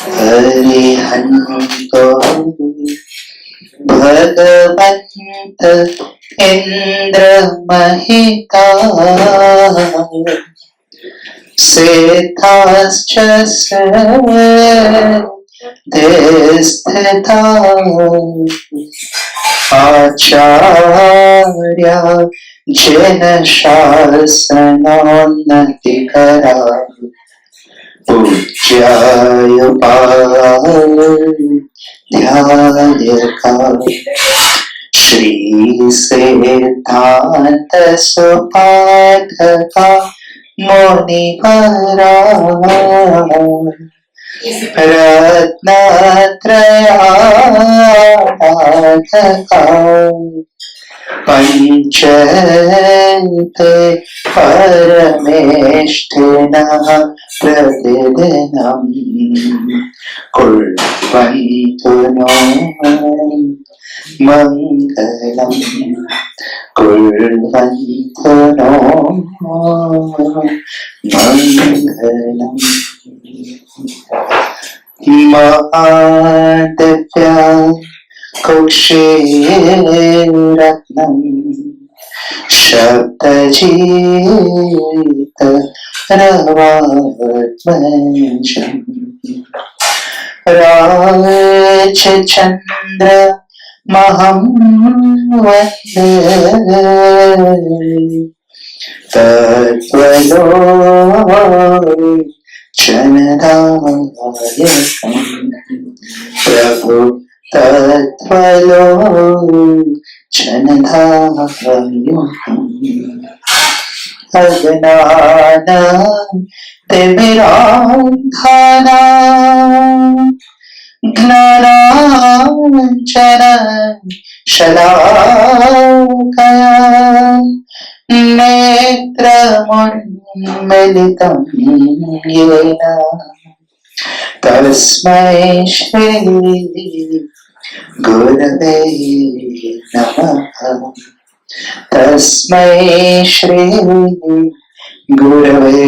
हरिहन्तो भगवन्त इन्द्रमहिता सेताश्च स्थिता आचार्या जनशासनोन्नतिकरा पूज्याय पाध्यायका श्री सिद्धान्त सुपाठका मुनिवरा रत्नत्रयार्थका पंचते परमेष्ठिनः प्रतिदिनं कुर्वन्तु नो मङ्गलम् कुर्वन्तु नो मङ्गलम्। महादिव्या कुक्षेरत्नम् शब्दजीत रवात्मजम् राजचन्द्र महं वन्दे तत्त्वलोचनदायकम् प्रभु तत्त्वलोचनदायकम् अज्ञानतिमिरान्धनानां ज्ञानाञ्जन शलाकया नेत्रमुन्मिलितं येन तस्मै श्री गुरवे नमः। तस्मै श्री गुरवे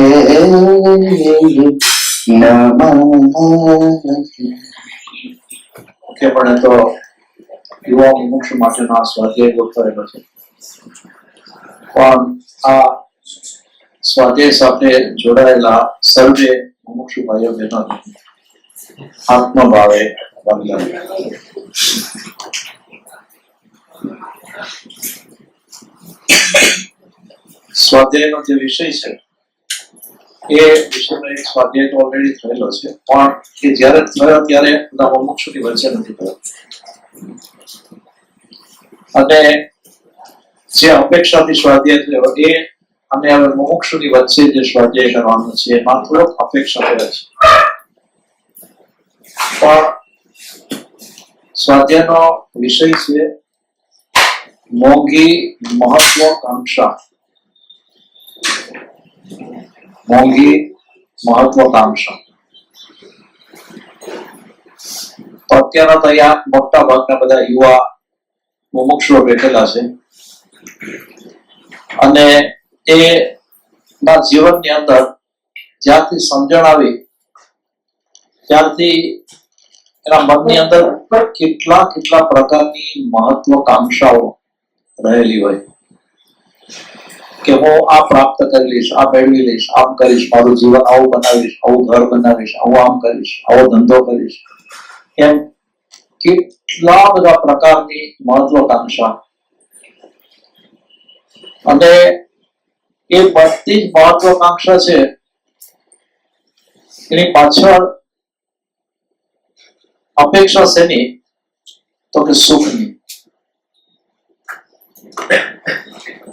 नमः। પણ તો યુવા મોક્ષ માટેનો આ સ્વાધ્યાય ગોઠવાયેલો છે, પણ આ સ્વાધ્યાય સાથે જોડાયેલા સર્વે મુમુક્ષુ ભાઈઓ બહેનો આત્મભાવે વંદન. સ્વાધ્યાયનો જે વિષય છે એ વિષયનો એક સ્વાધ્યાય તો ઓલરેડી થયેલો છે, પણ એ જ્યારે થયો ત્યારે બધા મુમુક્ષુની વચ્ચે નથી થયો. અને જે અપેક્ષાથી સ્વાધ્યાય થયો એ અને હવે મુમુક્ષુની વચ્ચે જે સ્વાધ્યાય કરવાનો છે એમાં થોડોક અપેક્ષા થયો છે. પણ સ્વાધ્યાયનો વિષય છે મોંઘી મહત્વાકાંક્ષા. મોંઘી મહત્વાકાંક્ષા. અત્યારના તો અહીંયા મોટા ભાગના બધા યુવા મુમુક્ષુઓ બેઠેલા છે અને એ ના જીવનની અંદર જ્યારથી સમજણ આવી ત્યારથી એના મનની અંદર કેટલા કેટલા પ્રકારની મહત્વાકાંક્ષાઓ રહેલી હોય કે હું આ પ્રાપ્ત કરી લઈશ, આ મેળવી લઈશ, આમ કરીશ, મારું જીવન આવું બનાવીશ, આવું ઘર બનાવીશ, આવું આમ કરીશ, આવો ધંધો કરીશ, એમ કેટલા બધા પ્રકારની મહત્વાકાંક્ષા. અને એ બધી જ મહત્વાકાંક્ષા છે એની પાછળ અપેક્ષા શેની? તો કે સુખની.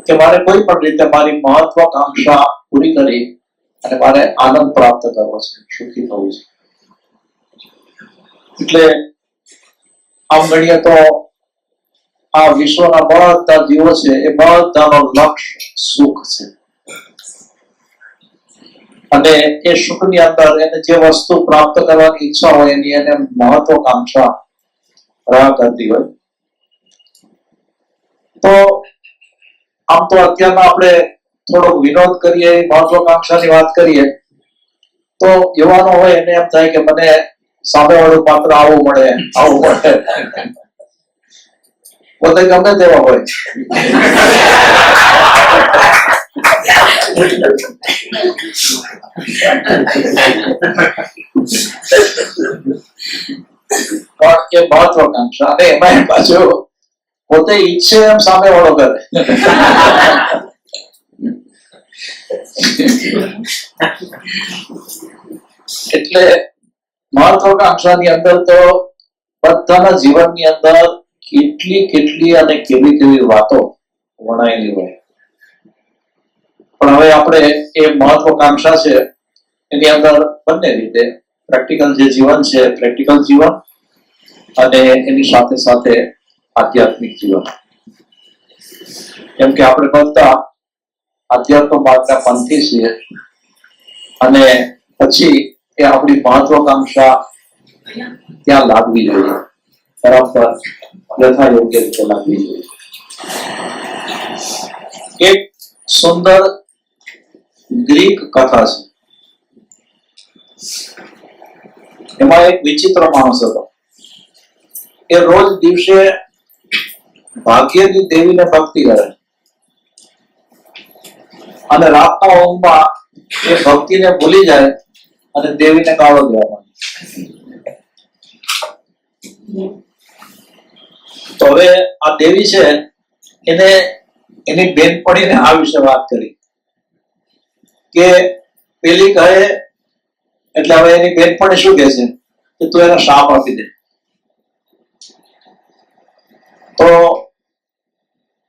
કે મારે કોઈ પણ રીતે મારી મહત્વાકાંક્ષા પૂરી કરી અને મારે આનંદ પ્રાપ્ત કરવો છે, સુખી થવું છે. એટલે આમ ગણીએ તો આ વિશ્વના બધા જીવો છે એ બધાનો લક્ષ્ય સુખ છે. અને એ સુખની અંદર એને જે વસ્તુ પ્રાપ્ત કરવાની ઈચ્છા હોય એની એને મહત્વાકાંક્ષા રહ્યા કરતી હોય. તો આમ તો અત્યારમાં આપણે થોડોક વિનોદ કરીએ, મહત્વાકાંક્ષાની વાત કરીએ તો યુવાનો હોય એને એમ થાય કે મને સામેવાળું પાત્ર આવું મળે પોતે ગમે તેવા હોય. પણ એ મહત્વાકાંક્ષા, અને એમાં પાછું પોતે ઈચ્છે એમ સામેવાળો કરે. એટલે મહત્વાકાંક્ષાની અંદર તો બધાના જીવનની અંદર કેટલી અને કેવી વાતો વણાયેલી હોય. પણ હવે આપણે એ મહત્વાકાંક્ષા છે એની અંદર બંને રીતે પ્રેક્ટિકલ જે જીવન છે, પ્રેક્ટિકલ જીવન, અને એની સાથે સાથે આધ્યાત્મિક જીવન. કેમ કે આપણે બધા આધ્યાત્મ માર્ગના પંથી છીએ, અને પછી એ આપણી મહત્વાકાંક્ષા ત્યાં લાગવી જોઈએ, બરાબર યથાયોગ્ય રીતે લાગવી જોઈએ. એક સુંદર ગ્રીક કથા છે. એમાં એક વિચિત્ર માણસ હતો. એ રોજ દિવસે ભાગ્યની દેવીને ભક્તિ કરે, અને રાતના ઊંઘમાં એ ભક્તિને ભૂલી જાય અને દેવીને ગાળો દેવા માંડે. તો હવે આ દેવી છે એને એની બેનપણીને આ વિશે વાત કરી કે પેલી કહે, એટલે હવે એની બેનપણી શું કહે છે કે તું એને શાપ આપી દે. તો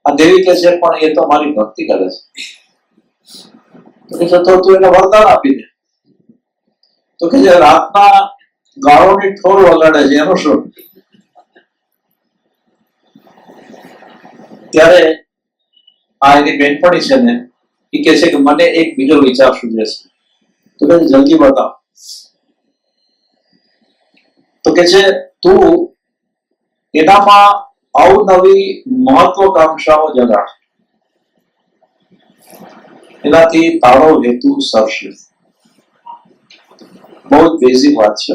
આ દેવી કહે છે પણ એ તો મારી ભક્તિ કરે છે. તો તું એને વરદાન આપી દે. તો કે જે રાતના ગાળોની ઠોર વગાડે છે એનું શું? ત્યારે આ એની બેનપણી છે ને એ કહે છે કે મને એક બીજો વિચાર સૂઝે છે. તો કે જલ્દી બતાવ. તો કે છે તું એનામાં અવનવી મહત્વાકાંક્ષાઓ જગાડ, એનાથી તારો હેતુ સરશે. બહુ જ બેઝિક વાત છે.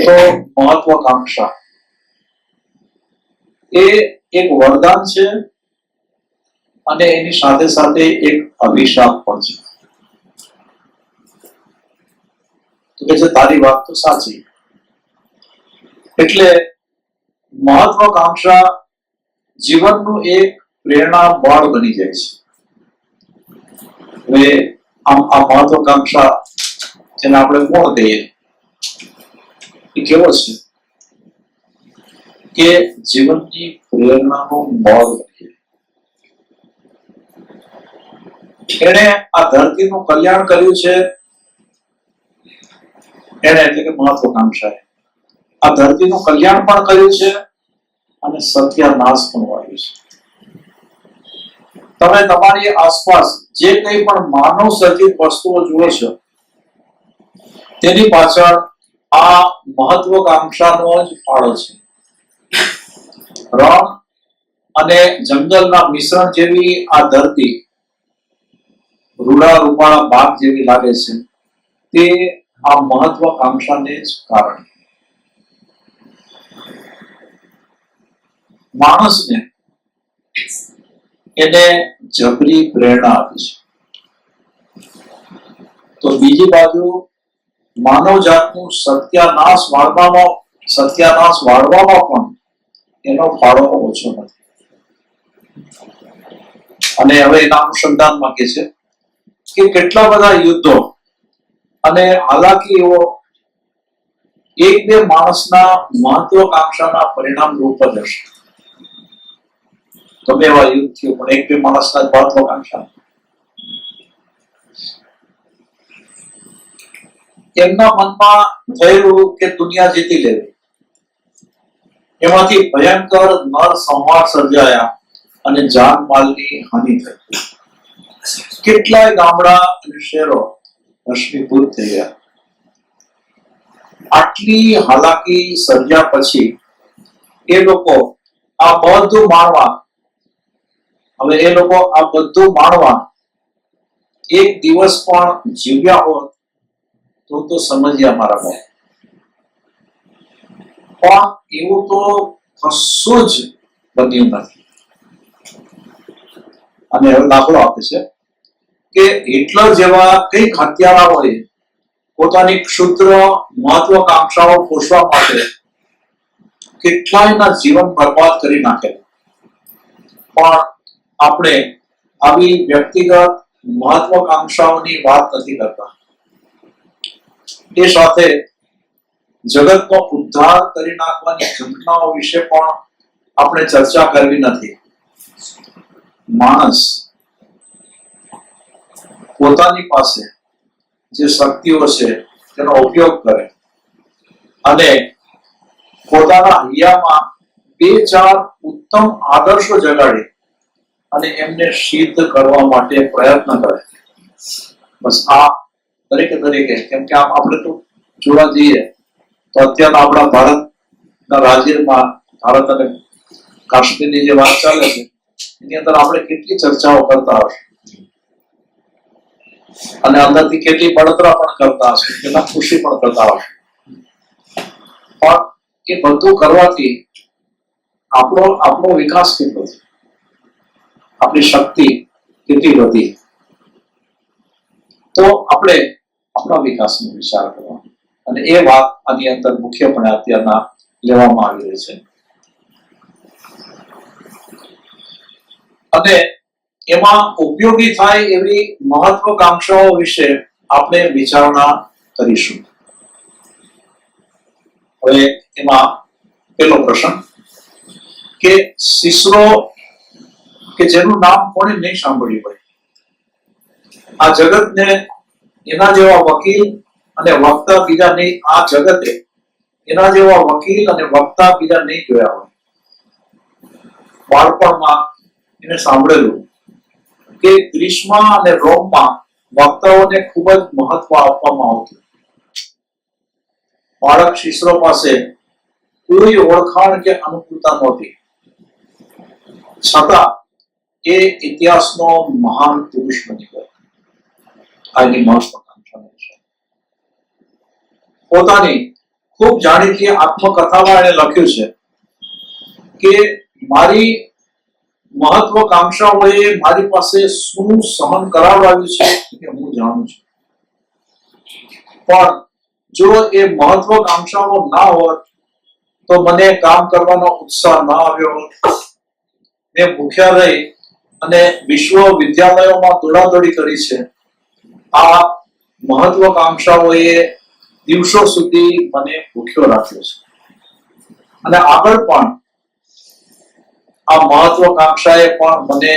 તો મહત્વાકાંક્ષા એ એક વરદાન છે, અને એની સાથે સાથે એક અભિશાપ પણ છે. તો કે છે તારી વાત તો સાચી. એટલે મહત્વાકાંક્ષા જીવનનું એક પ્રેરણા બળ બની જાય છે. હવે આ મહત્વાકાંક્ષા જેને આપણે કોણ કહીએ, એ કેવો છે કે જીવનની પ્રેરણાનું બળ બની જાય. એને આ ધરતીનું કલ્યાણ કર્યું છે, એને એટલે કે મહત્વાકાંક્ષાએ આ ધરતીનું કલ્યાણ પણ કર્યું છે અને સત્યાનાશ પણ વાળ્યું છે. તમે તમારી આસપાસ જે કંઈ પણ માનવ સર્જિત વસ્તુઓ જુઓ છો તેની પાછળ આ મહત્વાકાંક્ષાનો જ ફાળો છે. રણ અને જંગલના મિશ્રણ જેવી આ ધરતી રૂડા રૂપાળા બાગ જેવી લાગે છે, તે આ મહત્વાકાંક્ષાને જ કારણે. માણસને એને જબરી પ્રેરણા આપી છે. તો બીજી બાજુ માનવ જાતનું સત્યાનાશ વાળવામાં પણ એનો ફાળો ઓછો નથી. અને હવે એના અનુસંધાનમાં કે છે કે કેટલા બધા યુદ્ધો અને હાલાકીઓ એક બે માણસના મહત્વાકાંક્ષાના પરિણામ રૂપ જ હશે. ગમે એવા યુદ્ધ થયું પણ એક બે માણસના મહત્વાકાંક્ષા. એમના મનમાં થયેલું કે દુનિયા જીતી લેવી, એમાંથી ભયંકર નર સંહાર સર્જાયા અને જાનમાલની હાનિ થઈ. કેટલાય ગામડા અને શહેરો ભસ્મીભૂત થઈ ગયા. આટલી હાલાકી સર્જ્યા પછી એ લોકો આ બધું માણવા એક દિવસ પણ જીવ્યા હોત તો સમજ્યા મારા ભાઈ, પણ એવું તો કશું જ બન્યું નથી. અને હવે દાખલો આપે છે કે હિટલર જેવા કઈક હત્યારાઓએ પોતાની ક્ષુદ્ર મહત્વકાંક્ષાઓ પોષવા માટે કેટલાયના જીવન બરબાદ કરી નાખેલા. પણ આપણે આવી વ્યક્તિગત મહત્વકાંક્ષાઓની વાત નથી કરતા. એ સાથે જગતનો ઉદ્ધાર કરી નાખવાની ઘટનાઓ વિશે પણ આપણે ચર્ચા કરવી નથી. માણસ પોતાની પાસે જે શક્તિઓ છે તેનો ઉપયોગ કરે અને પોતાના હૈયામાં 2-4 ઉત્તમ આદર્શો જગાડી અને એમને સિદ્ધ કરવા માટે પ્રયત્ન કરે. બસ આ દરેકે, કેમ કે આમ આપણે તો જોવા જઈએ તો અત્યારના આપણા ભારતના રાજ્યમાં ભારત અને કાશ્મીરની જે વાત ચાલે છે એની અંદર આપણે કેટલી ચર્ચાઓ કરતા હશે અને અંદરથી કેટલી બળતરા પણ કરતા હશે, કેટલા ખુશી પણ કરતા હશે. પણ એ બધું કરવાથી આપણો વિકાસ કેટલો છે, આપણી શક્તિ કેટલી વધી, તો આપણે આપણા વિકાસનો વિચાર કરવાનો. અને એ વાત આની અંદર મુખ્યપણે અત્યારના લેવામાં આવી રહી છે. અને એમાં ઉપયોગી થાય એવી મહત્વકાંક્ષાઓ વિશે આપણે વિચારણા કરીશું. હવે એમાં પેલો પ્રશ્ન કે સિસરો કે જેનું નામ કોણે નહીં સાંભળ્યું હોય, આ જગતને એના જેવા વકીલ અને વક્તા બીજા નહીં, આ જગતે એના જેવા વકીલ અને વક્તા બીજા નહીં જોયા હોય. બાળપણમાં એને સાંભળેલું કે ગ્રીસમાં અને રોમમાં વક્તાઓને ખૂબ જ મહત્વ આપવામાં આવતું. બાળક શિશરો પાસે કોઈ ઓળખાણ કે અનુકૂળતા નહોતી, છતાં એ ઇતિહાસનો મહાન પુરુષ બની ગયો. આની મહત્વાકાંક્ષા છે. પોતાની ખૂબ જાણીતી આત્મકથામાં એણે લખ્યું છે કે મારી મહત્વકાંક્ષાઓએ મારી પાસે શું સહન કરાવડાવ્યું છે કે હું જાણું છું. પણ જો એ મહત્વકાંક્ષાઓ ના હોત તો મને કામ કરવાનો ઉત્સાહ ના આવ્યો હોત. મેં ભૂખ્યા રહી અને વિશ્વવિદ્યાલયોમાં દોડાદોડી કરી છે. આ મહત્વકાંક્ષાઓએ દિવસો સુધી મને ભૂખ્યો રાખ્યો છે અને આગળ પણ આ મહત્વકાંક્ષાએ પણ મને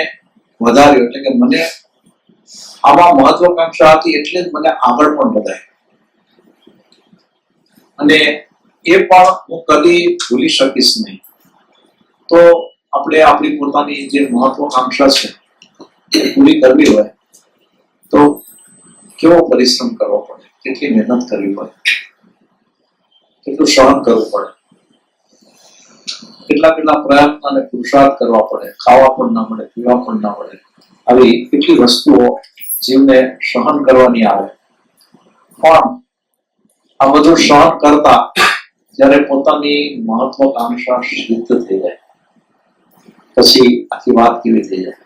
વધાર્યો. એટલે કે મને આમાં મહત્વકાંક્ષા હતી એટલે જ મને આગળ પણ વધાર્યો. અને એ પણ હું કદી ભૂલી શકીશ નહીં. તો આપણે આપણી પોતાની જે મહત્વકાંક્ષા છે એ પૂરી કરવી હોય તો કેવો પરિશ્રમ કરવો પડે, કેટલી મહેનત કરવી પડે, કેટલું સહન કરવું પડે, કેટલા પ્રયત્ન અને પુરુષાર્થ કરવા પડે, ખાવા પણ ના મળે, પીવા પણ ના મળે, આવી કેટલી વસ્તુઓ જીવને સહન કરવાની આવે. પણ આ બધું સહન કરતા જ્યારે પોતાની મહત્વકાંક્ષા સિદ્ધ થઈ જાય પછી આખી વાત કેવી થઈ જાય.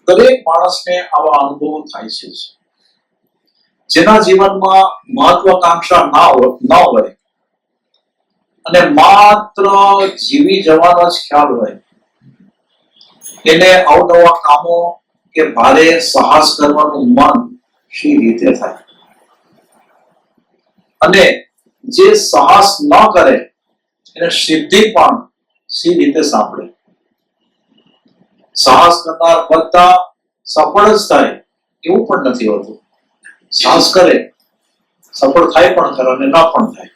દરેક માણસને આવા અનુભવો થાય છે જેના જીવનમાં મહત્વકાંક્ષા ન હોય અને માત્ર જીવી જવાનો જ ખ્યાલ હોય. એને અવનવા કામો કે ભારે સાહસ કરવાનું મન શી રીતે થાય? અને જે સાહસ ન કરે એને સિદ્ધિ પણ સી રીતે સાંભળે? સાહસ કરનાર બધા સફળ જ થાય એવું પણ નથી હોતું. સાહસ કરે, સફળ થાય પણ ખરા અને ના પણ થાય.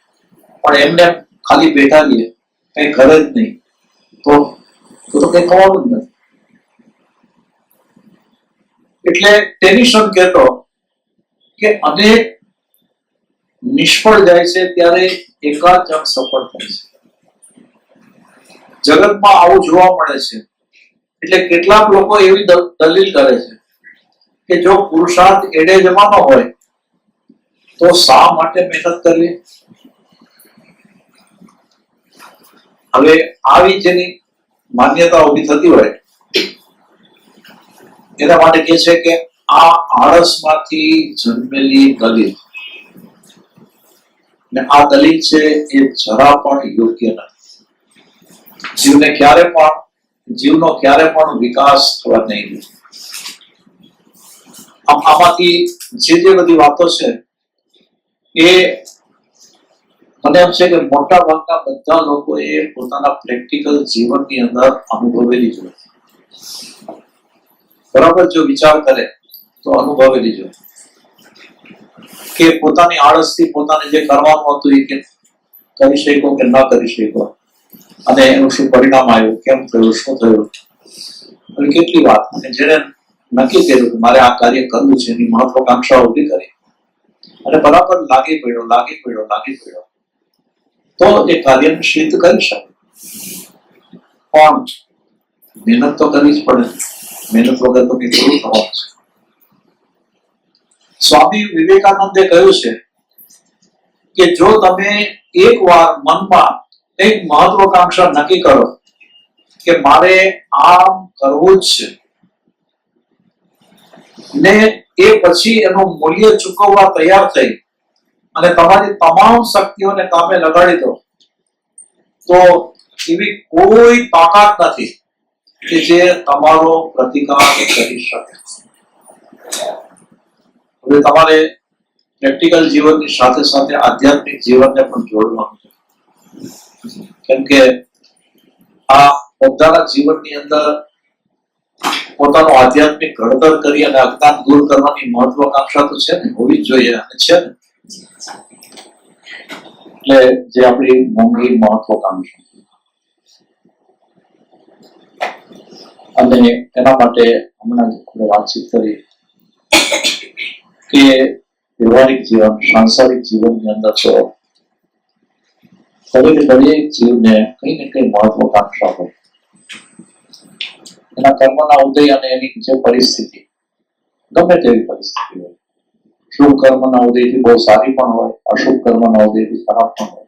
પણ એમને ખાલી બેઠા રહીએ, કઈ કરે જ નહીં તો કઈ થવાનું જ નથી. એટલે ટેનિસન કહેતો કે અનેક નિષ્ફળ જાય છે ત્યારે એકાદ જણ સફળ થાય છે. જગતમાં આવું જોવા મળે છે. એટલે કેટલાક લોકો એવી દલીલ કરે છે કે જો પુરુષાર્થ એડે જવાનો હોય તો શા માટે મહેનત કરવી. હવે આવી જેની માન્યતા ઉભી થતી હોય એના માટે કહે છે કે આ આળસમાંથી જન્મેલી દલીલ, ને આ દલીલ છે એ જરા પણ યોગ્ય નથી. જીવનો ક્યારે પણ વિકાસ થવા નહીં દે. આમાંથી જે બધી વાતો છે એ મને એમ છે કે મોટા ભાગના બધા લોકોએ પોતાના પ્રેક્ટિકલ જીવનની અંદર અનુભવેલી જોઈએ. બરાબર જો વિચાર કરે તો અનુભવેલી જોઈએ કે પોતાની આળસથી પોતાને જે કરવાનું હતું એ કે કરી શક્યો કે ન કરી શક્યો, અને એનું શું પરિણામ આવ્યું, કેમ થયું, શું થયું, અને કેટલી વાત. અને જેને નક્કી કર્યું કે મારે આ કાર્ય કરવું છે, એની મહત્વાકાંક્ષા ઉભી કરી અને બરાબર લાગી પડ્યો તો એ કાર્યને સિદ્ધ કરી શકે. પણ મહેનત તો કરવી જ પડે. મહેનત વગર તો કંઈ પૂરું થવાનું છે. સ્વામી વિવેકાનંદે કહ્યું છે કે જો તમે એકવાર મનમાં એક મહત્વાકાંક્ષા નક્કી કરો કે મારે આમ કરવું જ છે, ને એ પછી એનું મૂલ્ય ચૂકવવા તૈયાર થઈ અને તમારી તમામ શક્તિઓને કામે લગાડી દો, તો એવી કોઈ તાકાત નથી કે જે તમારો પ્રતિકાર કરી શકે. હવે તમારે પ્રેક્ટિકલ જીવનની સાથે સાથે આધ્યાત્મિક જીવનને પણ જોડવાનું છે. કેમ કે આ બધાના જીવનની અંદર પોતાનું આધ્યાત્મિક ઘડતર કરી અને અજ્ઞાન દૂર કરવાની મહત્વાકાંક્ષા તો છે ને, હોવી જ જોઈએ અને છે ને. એટલે જે આપણી મોંઘી મહત્વાકાંક્ષા, અને એના માટે હમણાં જ આપણે વાતચીત કરી કે વ્યવહારિક જીવન, સાંસારિક જીવનની અંદર તો દરેક જીવને કઈ ને કઈ મહત્વાકાંક્ષા હોય. એના કર્મના ઉદય અને એની જે પરિસ્થિતિ, ગમે તેવી પરિસ્થિતિ હોય, શુભ કર્મના ઉદયથી બહુ સારી પણ હોય, અશુભ કર્મના ઉદયથી ખરાબ પણ હોય,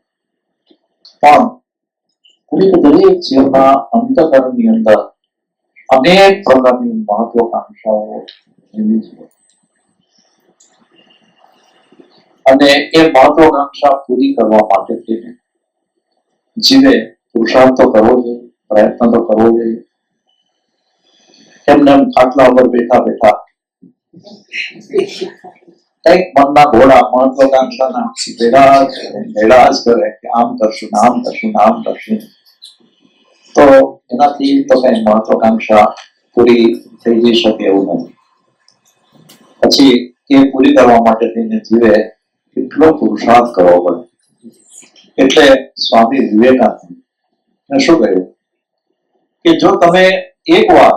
પણ દરેક જીવના અંતઃકરણની અંદર અનેક પ્રકારની મહત્વાકાંક્ષાઓ એવી જ હોય. અને એ મહત્વાકાંક્ષા પૂરી કરવા માટે થઈને જીવે પુરુષાર્થ તો કરવો જોઈએ, પ્રયત્ન તો કરવો જોઈએ. એમને ખાટલા ઉપર બેઠા કઈક મનના ઘોડા મહત્વાકાંક્ષાના ભેડા જ કરે કે આમ કરશું, આમ કરશું, તો એનાથી તો કઈ મહત્વાકાંક્ષા પૂરી થઈ જઈ શકે એવું નથી. પછી એ પૂરી કરવા માટે થઈને જીવે કેટલો પુરુષાર્થ કરવો પડે. એટલે સ્વામી વિવેકાનંદ શું કહ્યું કે જો તમે એકવાર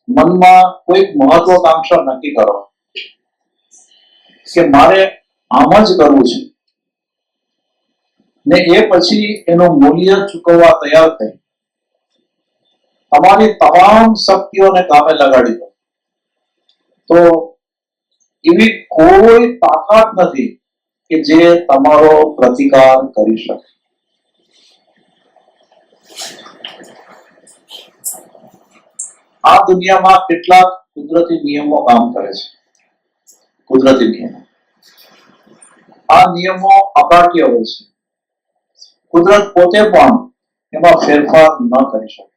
મનમાં કોઈક મહત્વાકાંક્ષા નક્કી કરો કે મારે આમ જ કરવું છે, ને એ પછી એનું મૂલ્ય ચૂકવવા તૈયાર થઈ તમારી તમામ શક્તિઓને કામે લગાડી દો, તો એવી કોઈ તાકાત નથી કે જે તમારો પ્રતિકાર કરી શકે. આ દુનિયામાં કેટલાક કુદરતી નિયમો કામ કરે છે. કુદરતી નિયમો, આ નિયમો અકાટ્ય હોય છે. કુદરત પોતે પણ એમાં ફેરફાર ન કરી શકે.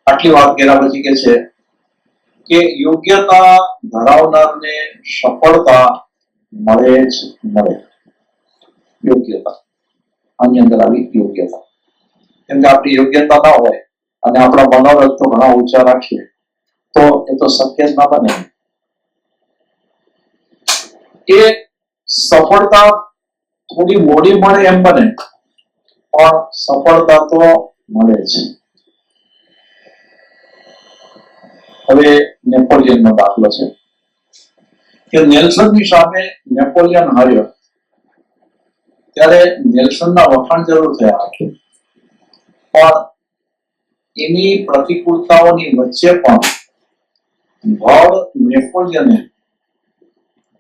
આટલી વાત કર્યા પછી કે છે કે યોગ્યતા ધરાવનારને સફળતા મળે જ મળે. યોગ્યતા, આની અંદર આવી યોગ્યતા. કેમ કે આપણી યોગ્યતા ના હોય અને આપણા મનોરથ તો ઘણા ઊંચા રાખીએ તો એ તો શક્ય જ ના બને. એ સફળતા થોડી મોડી મળે એમ બને, પણ સફળતા તો મળે છે. હવે નેપોલિયનનો દાખલો છે કે નેલ્સનની સામે નેપોલિયન હાર્યો ત્યારે નેલ્સનના વખાણ જરૂર થયા પણ એની પ્રતિકૂળતાઓની વચ્ચે પણ ભળ નેપોલિયને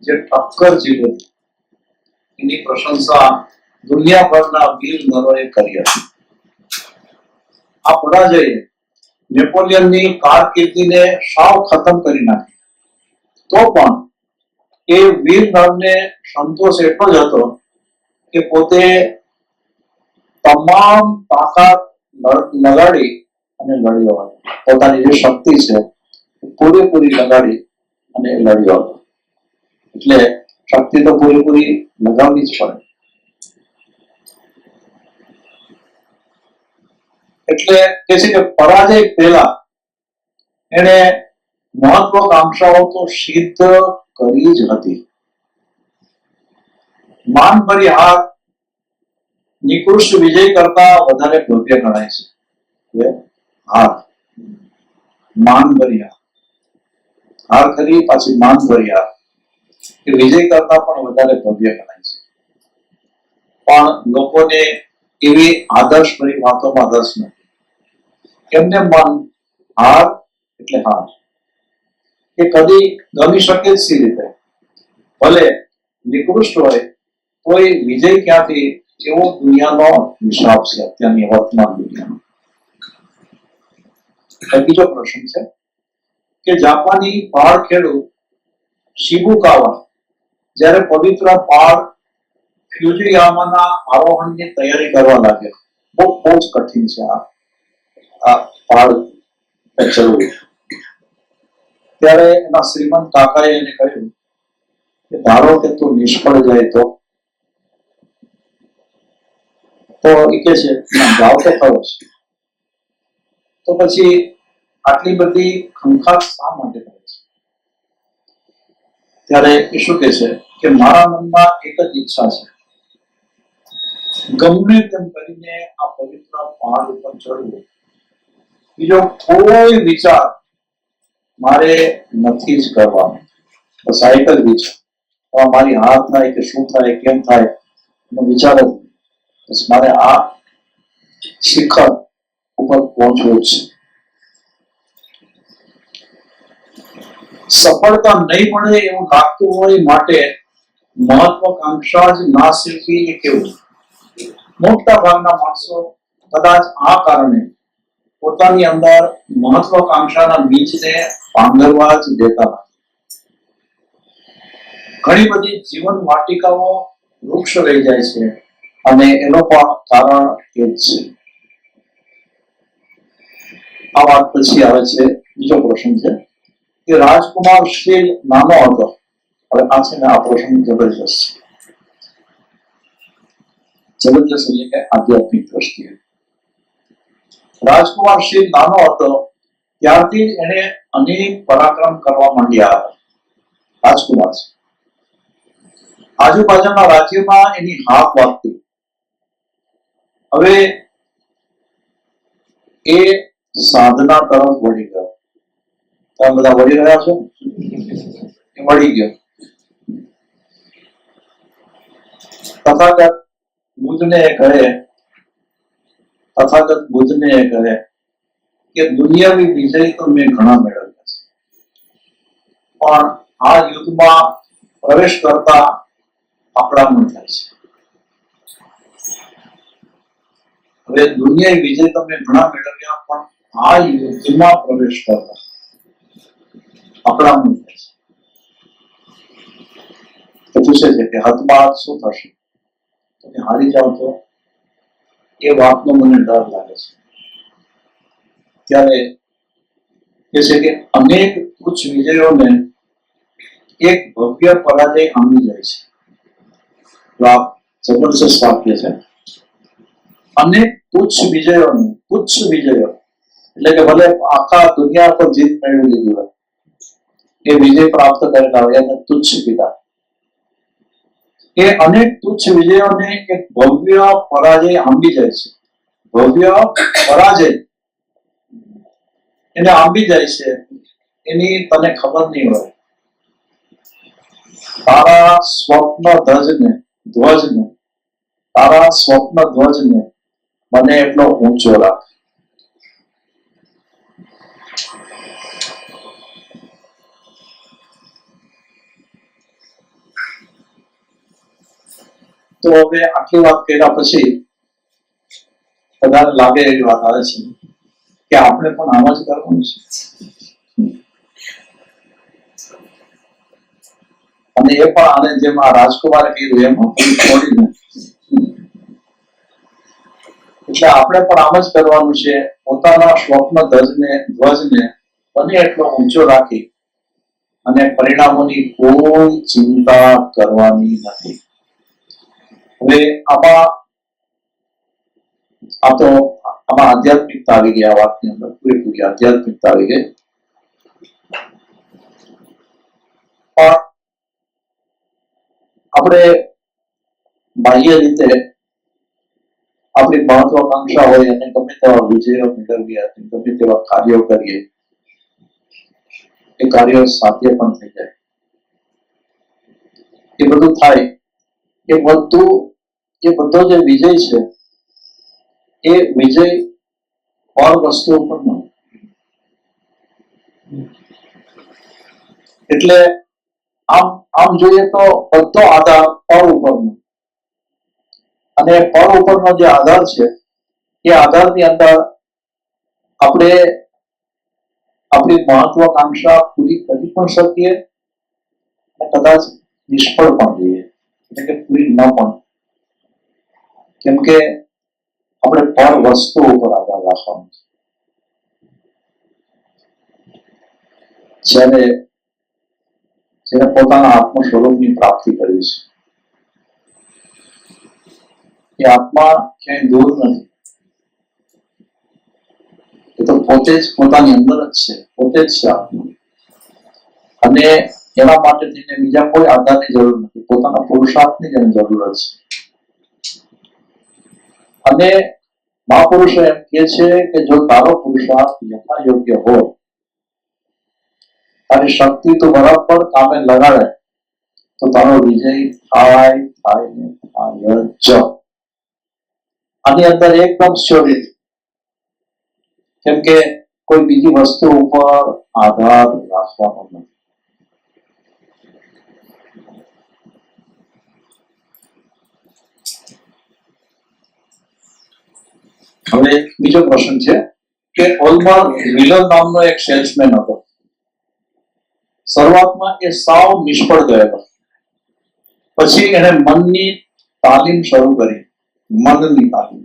જે ટક્કર ઝીલી એની પ્રશંસા દુનિયાભરના વીર નરોએ કરી હતી. આ પરાજયે નેપોલિયનની કારકિર્દીને સાવ ખતમ કરી નાખી. તો પણ એ વીર નરને સંતોષ એટલો જ હતો કે પોતે તમામ તાકાત લગાડી અને લડ્યો હતો. પોતાની જે શક્તિ છે પૂરેપૂરી લગાડી અને લડ્યો હતો. એટલે શક્તિ તો પૂરેપૂરી લગાવવી જ પડે. એટલે કે છે કે પરાજય પહેલા એને મહત્વાકાંક્ષાઓ તો સિદ્ધ કરી જ હતી. માનભરી હાર નિકૃષ્ટ વિજય કરતા વધારે ભવ્ય ગણાય છે. હાર માનભરી હાર કરી પાછી માનભરી હાર કે વિજય કરતા પણ વધારે ભવ્ય ગણાય છે. પણ લોકોને એવી આદર્શ ભરી વાતોમાં રસ નથી. એમને મન હાર એટલે હાર એ કદી ગમી શકે જ સી રીતે, ભલે નિકૃષ્ટ હોય તોય વિજય ક્યાંથી, એવો દુનિયાનો હિસાબ છે અત્યારની વર્તમાન દુનિયાનો. બીજો પ્રશ્ન છે કે જાપાની પહાડ ખેડૂત શિબુકાવા જ્યારે પવિત્ર પહાડ ફ્યુજીયામાના આરોહણની તૈયારી કરવા લાગ્યો. બહુ જ કઠિન છે આ પહાડ ચડવું. ત્યારે એના શ્રીમંત કાકાએ એને કહ્યું કે ધારો કે તું નિષ્ફળ જાય તો એ કે છે ભાવ તો ખરો છે, તો પછી આટલી બધી ખંખાત શા માટે કરે છે? ત્યારે એ શું કે છે કે મારા મનમાં એક જ ઈચ્છા છે, ગમે તેમ કરીને આ પવિત્ર પહાડ ઉપર ચડવું. બીજો કોઈ વિચાર મારે નથી જ કરવાનો. બસ આ એક જ વિચાર, મારી હાથ થાય કે શું થાય કેમ થાય એનો વિચાર જ નહીં. બસ મારે આ શિખર ઉપર પહોંચવું જ છે. સફળતા નહીં મળે એવું લાગતું હોય માટે મહત્વાકાંક્ષા જ ના શીખવી એ કેવું? મોટા ભાગના માણસો કદાચ આ કારણે પોતાની અંદર મહત્વાકાંક્ષાના બીજને પાંગરવા જ દેતા નથી. ઘણી બધી જીવન વાટિકાઓ વૃક્ષ રહી જાય છે અને એનો પણ કારણ એ જ છે. આ વાત પછી આવે છે બીજો પ્રશ્ન છે કે રાજકુમાર શીલ નાનો હતો. હવે આ છે ને આ પ્રશ્ન જબરજસ્ત એટલે કે આધ્યાત્મિક દ્રષ્ટિએ. રાજકુમાર શીલ નાનો હતો ત્યારથી જ એને અનેક પરાક્રમ કરવા માંડ્યા હતા. રાજકુમાર છે, આજુબાજુના રાજ્યમાં એની હાક વાગતી. હવે એ સાધના તરફ વળી ગયો. તમે બધા વળી રહ્યા છો? એ વળી ગયો. તથાગત બુદ્ધને કહે કે દુનિયાવી વિજય તો મેં ઘણા મેળવ્યા છે, પણ આ યુદ્ધમાં પ્રવેશ કરતા આપણામાં થાય છે. હવે દુનિયાવી વિજય તો મેં ઘણા મેળવ્યા, પણ આ યુદ્ધમાં પ્રવેશ કરતા આપણામાં થાય છે. તો પૂછે છે કે હતબાદ શું થશે? તમે હારી જાઓ તો? એ વાતનો મને ડર લાગે છે. ત્યારે કે છે કે અનેક ઉચ્ચ વિજયોને એક ભવ્ય પરાજય આંબી જાય છે. જબરજસ્ત વાક્ય છે. અનેક તુચ્છ વિજયો એટલે કે ભલે આખા દુનિયા પર જીત મેળવી લીધી હોય, એ વિજય પ્રાપ્ત કરેલા હોય એને તુચ્છ કીધા. એ અનેક તુચ્છ વિજયોને એક ભવ્ય પરાજય આંબી જાય છે. ભવ્ય પરાજય એને આંબી જાય છે, એની તને ખબર નહીં હોય. તારા સ્વપ્ન ધ્વજને બને એટલો ઊંચો રાખ. તો હવે આટલી વાત કર્યા પછી બધાને લાગે એવી વાત આવે છે કે આપણે પણ આમ જ કરવાનું છે, અને એ પણ આને જેમ આ રાજકુમારે કીધું એમ છોડીને. એટલે આપણે પણ આમ જ કરવાનું છે. પોતાના સ્વપ્ન ધ્વજને બને એટલો ઊંચો રાખી અને પરિણામોની કોઈ ચિંતા કરવાની નથી. હવે આમાં આધ્યાત્મિકતા આવી ગઈ. આ વાતની અંદર પૂરેપૂરી આધ્યાત્મિકતા આવી ગઈ. પણ આપણે બાહ્ય રીતે આપણી મહત્વાકાંક્ષા હોય અને ગમે તેવા વિજયો મેળવીએ, ગમે તેવા કાર્યો કરીએ, એ કાર્યો સાધ્ય પણ થઈ જાય. એ બધું થાય, એ બધો જે વિજય છે એ વિજય પર વસ્તુ ઉપર ન. એટલે આમ જોઈએ તો બધો આધાર પર ઉપરનો, અને પર ઉપરનો જે આધાર છે એ આધારની અંદર આપણે આપણી મહત્વાકાંક્ષા પૂરી કરી પણ શકીએ અને કદાચ નિષ્ફળ પણ જઈએ, એટલે કે પૂરી ન પણ. કેમ કે આપણે પર વસ્તુ ઉપર આધાર રાખવાનો છે. જેને પોતાના આત્મ સ્વરૂપની પ્રાપ્તિ કરવી છે, એ આત્મા ક્યાંય દૂર નથી. એ તો પોતે જ પોતાની અંદર જ છે, પોતે જ છે આત્મા. અને એના માટે થઈને બીજા કોઈ આધારની જરૂર નથી, પોતાના પુરુષાર્થની જેની જરૂરત છે. અને મહાપુરુષો એમ કહે છે કે જો તારો પુરુષાર્થ યથાયોગ્ય હોય, તારી શક્તિ તો બરાબર કામે લગાડે, તો તારો વિજય થાય ને થાય જ. આની અંદર એકદમ શ્યોરિટી. કેમ કે કોઈ બીજી વસ્તુ ઉપર આધાર રાખવાનો નથી. હવે બીજો પ્રશ્ન છે કે ઓલમર વિલર નામનો એક સેલ્સમેન હતો. શરૂઆતમાં એ સાવ નિષ્ફળ ગયેલો. પછી એને મનની તાલીમ શરૂ કરી, મનની તાલીમ.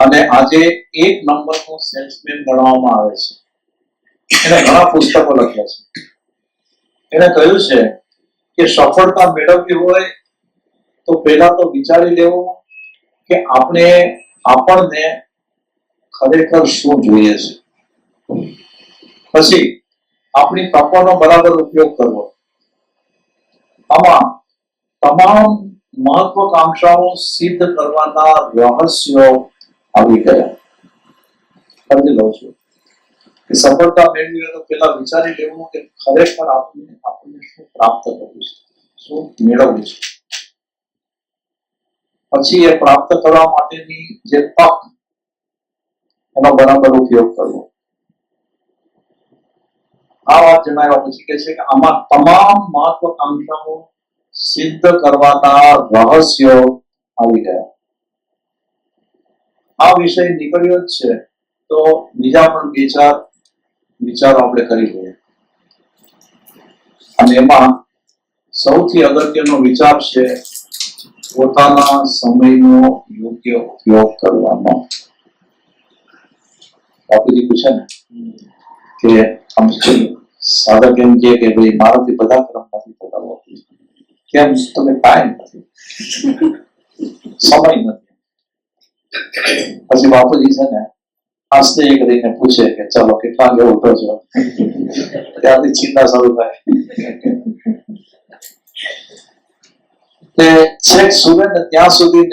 અને આજે 1 નંબરનો સેલ્સમેન ગણવામાં આવે છે. એને ઘણા પુસ્તકો લખ્યા છે. એને કહ્યું છે કે સફળતા મેળવવી હોય તો પહેલા તો વિચારી લેવું કે આપણને ખરેખર શું જોઈએ છે. પછી આપણી તકોનો બરાબર ઉપયોગ કરવો. આમાં તમામ મહત્વાકાંક્ષાઓ સિદ્ધ કરવાના રહસ્યો આવી ગયા. સમજી લઉં છું કે સફળતા મેળવી હોય તો પેલા વિચારી લેવું કે ખરેખર આપણને શું પ્રાપ્ત કરવું છે, શું મેળવવું છે. પછી એ પ્રાપ્ત કરવા માટેની જે તક, એનો બરાબર ઉપયોગ કરવો. આ વાત જણાવ્યા પછી કહે છે કે આમાં તમામ મહત્વાકાંક્ષાઓ સિદ્ધ કરવાના રહસ્યો આવી ગયા. આ વિષય નીકળ્યો જ છે તો બીજા પણ વિચારો આપણે કરી લઈએ. અને એમાં સૌથી અગત્યનો વિચાર છે પોતાના સમયનો યોગ્ય ઉપયોગ કરવાનો. બાપુજી પૂછે ને કે આમ સાધક એમ કે ભાઈ મારાથી બધા કર્મ નથી થતા. કેમ? તમે ટાઈમ નથી, સમય નથી. પછી બાપુજી છે ને આસ્તે કરીને પૂછે કે ચાલો કેટલા વાગે ઉઠો છો? ત્યાંથી ચિંતા શરૂ થાય. તે છેક સુરે ને ત્યાં સુધી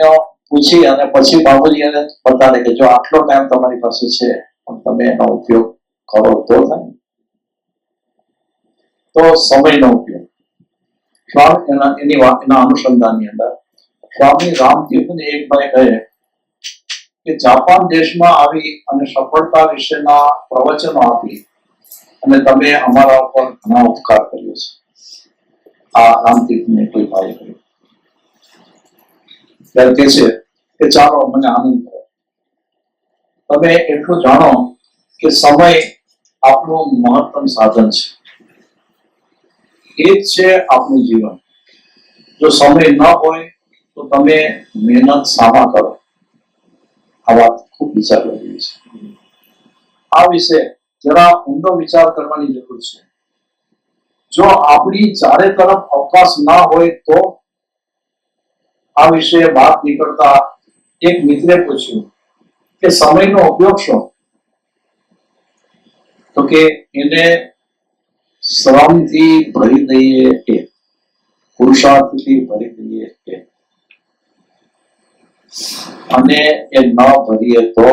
પૂછી અને પછી બાપુજી એને બતાડે કે જો આટલો ટાઈમ તમારી પાસે છે પણ તમે એનો ઉપયોગ કરો તો થાય. તો સમયનો ઉપયોગ એના અનુસંધાનની અંદર સ્વામી રામતીર્થને એક ભાઈ કહે કે જાપાન દેશમાં આવી અને સફળતા વિશેના પ્રવચનો આપી અને તમે અમારા ઉપર ઘણા ઉપકાર કર્યો છે. આ રામતીર્થને કોઈ ભાઈ કહ્યું. ત્યારે કહે છે કે ચાલો મને આનંદ થયો. તમે એટલું જાણો કે સમય આપણું મહત્તમ સાધન છે. એ જ છે આપણું જીવન. જો સમય ન હોય તો તમે મહેનત શામાં કરો? આ વાત ખૂબ વિચારવા જેવી છે. આ વિશે જરા ઊંડો વિચાર કરવાની જરૂર છે. જો આપણી ચારે તરફ અવકાશ ના હોય તો? આ વિશે વાત નીકળતા એક મિત્રે પૂછ્યું કે સમયનો ઉપયોગ શું? તો કે એને શ્રમથી ભરી દઈએ કે પુરુષાર્થથી ભરી દઈએ કે, અને એ ન ભરીએ તો?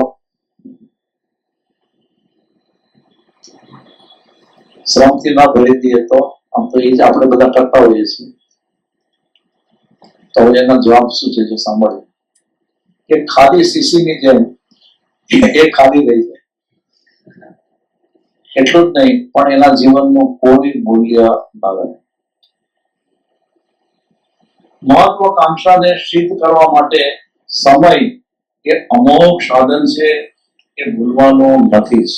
શ્રમથી ન ભરી દઈએ તો? આમ તો એ જ આપણે બધા કરતા હોઈએ છીએ. તો એનો જવાબ શું છે જો સાંભળ્યું કે ખાલી શીશીની જેમ એ ખાલી રહી જાય. એટલું જ નહીં પણ એના જીવનનું કોઈ મૂલ્ય ન રહે. મહત્વકાંક્ષાને સિદ્ધ કરવા માટે સમય એ અમોઘ સાધન છે એ ભૂલવાનું નથી જ.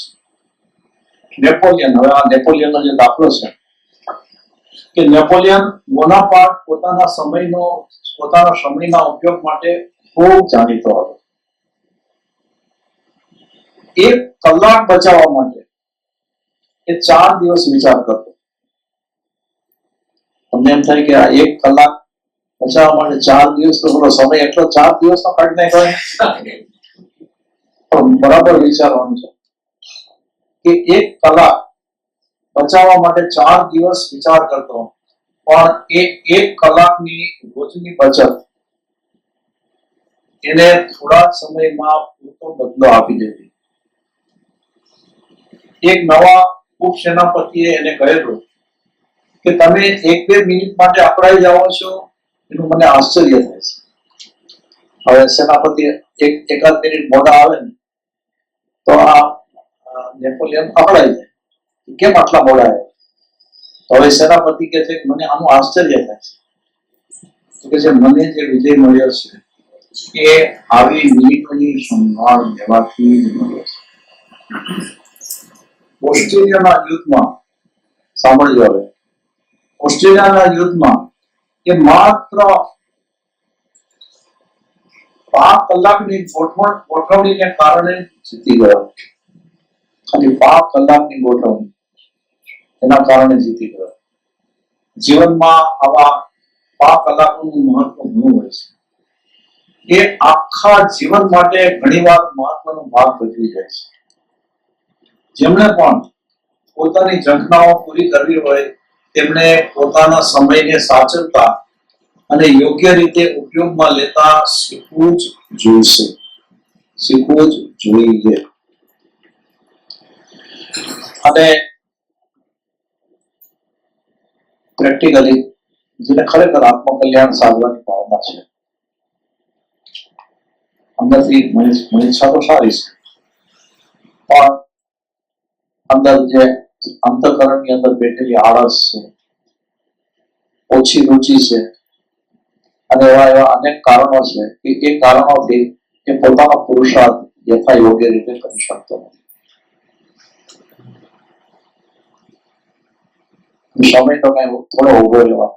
નેપોલિયન, હવે આ નેપોલિયનનો જે દાખલો છે કે નેપોલિયન બોનાપાર્ટ પોતાના સમયના ઉપયોગ માટે ખૂબ જાણીતો હતો. 1 કલાક બચાવવા માટે એ 4 દિવસ વિચાર કરતો. તમને એમ થાય કે આ 1 કલાક બચાવવા માટે 4 દિવસ, તો થોડો સમય એટલો 4 દિવસનો કાઢી નાખ્યો. પણ બરાબર વિચારવાનું છે કે 1 કલાક બચાવવા માટે 4 દિવસ વિચાર કરતો, પણ એ 1 કલાકની રોજની બચત એને થોડા સમયમાં પૂરતો બદલો આપી દેતી. એક નવા ઉપસેનાપતિએ એને કહેલું કે તમે 1-2 મિનિટ માટે અકળાઈ જાઓ છો, એનું મને આશ્ચર્ય થાય છે. હવે સેનાપતિ એકાદ મિનિટ મોડા આવે ને તો આ નેપોલિયન અકળાઈ જાય, કેમ આટલા મોડા આવે? તો હવે સેનાપતિ કહે છે કે મને આનું આશ્ચર્ય થાય છે કે જે મને જે વિજય મળ્યો છે એ આવી મિનિટોની સંભાળ લેવાથી જ મળ્યો છે. ઓસ્ટ્રેલિયાના યુદ્ધમાં સાંભળજો. હવે ઓસ્ટ્રેલિયાના યુદ્ધમાં એ માત્ર 5 કલાકની ગોઠવણીને કારણે જીતી ગયો. ખાલી 5 કલાકની ગોઠવણી એના કારણે જીતી ગયો. જીવનમાં આવા 5 કલાકનું મહત્વ ઘણું હોય છે. એ આખા જીવન માટે ઘણીવાર મહત્વનો ભાગ ભજવી જાય છે. જેમણે પણ પોતાની ઝંખનાઓ પૂરી કરવી હોય તેમણે પોતાના સમયને સાચવતા અને યોગ્ય રીતે ઉપયોગમાં લેતા શીખવું જ જોઈએ. અને પ્રેક્ટિકલી જેને ખરેખર આત્મકલ્યાણ સાધવાની ભાવના છે, અંદરથી મનીષા તો સારી છે, પણ અંદર જે અંતઃકરણની અંદર બેઠેલી આળસ છે, ઓછી રુચિ છે, અને એવા અનેક કારણો છે કે એ કારણોથી એ પોતાનો પુરુષાર્થ યથા યોગ્ય રીતે કરી શકતો નથી. સમય તો કઈ થોડો ઉભો રહેવાનો,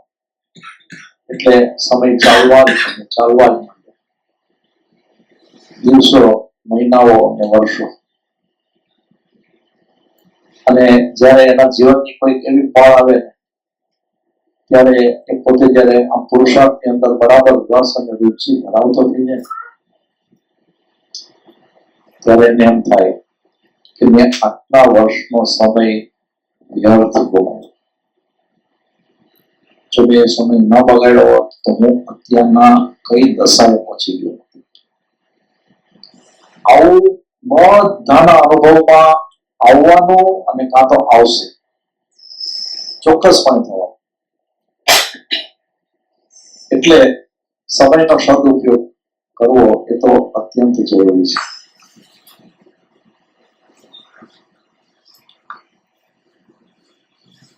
એટલે સમય ચાલવા જ માંડે. દિવસો, મહિનાઓ અને વર્ષો. અને જયારે એના જીવનની કોઈક એવી પળ આવે ત્યારે એ પોતે જયારે આ પુરુષાર્થની અંદર બરાબર રસ અને રુચિ ધરાવતો થઈ જાય ત્યારે એને એમ થાય કે મેં આટલા વર્ષનો સમય વ્યર્થ ગુમાવ્યો. જો મેં સમય ન બગાડ્યો હોત તો હું અત્યારના કઈ દશાએ પહોંચી ગયો. આવું બધાના અનુભવમાં આવવાનું અને કાં તો આવશે, ચોક્કસપણે થવાનું. એટલે સમયનો સદુપયોગ કરવો એ તો અત્યંત જરૂરી છે.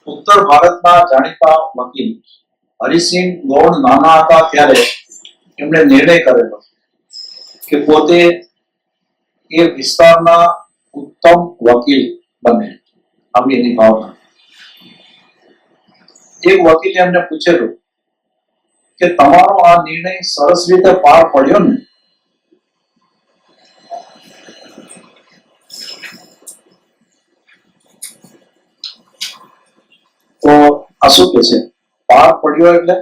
ઉત્તર ભારતના જાણીતા વકીલ હરિસિંહ ગૌડ નાના હતા ત્યારે એમણે નિર્ણય કરેલો કે પોતે એ વિસ્તારના ઉત્તમ વકીલ બને. આવી એની ભાવના. એક વકીલે એમને પૂછેલું કે તમારો આ નિર્ણય સરસ રીતે પાર પડ્યો ને, તો આ શું કે છે? પાર પડ્યો એટલે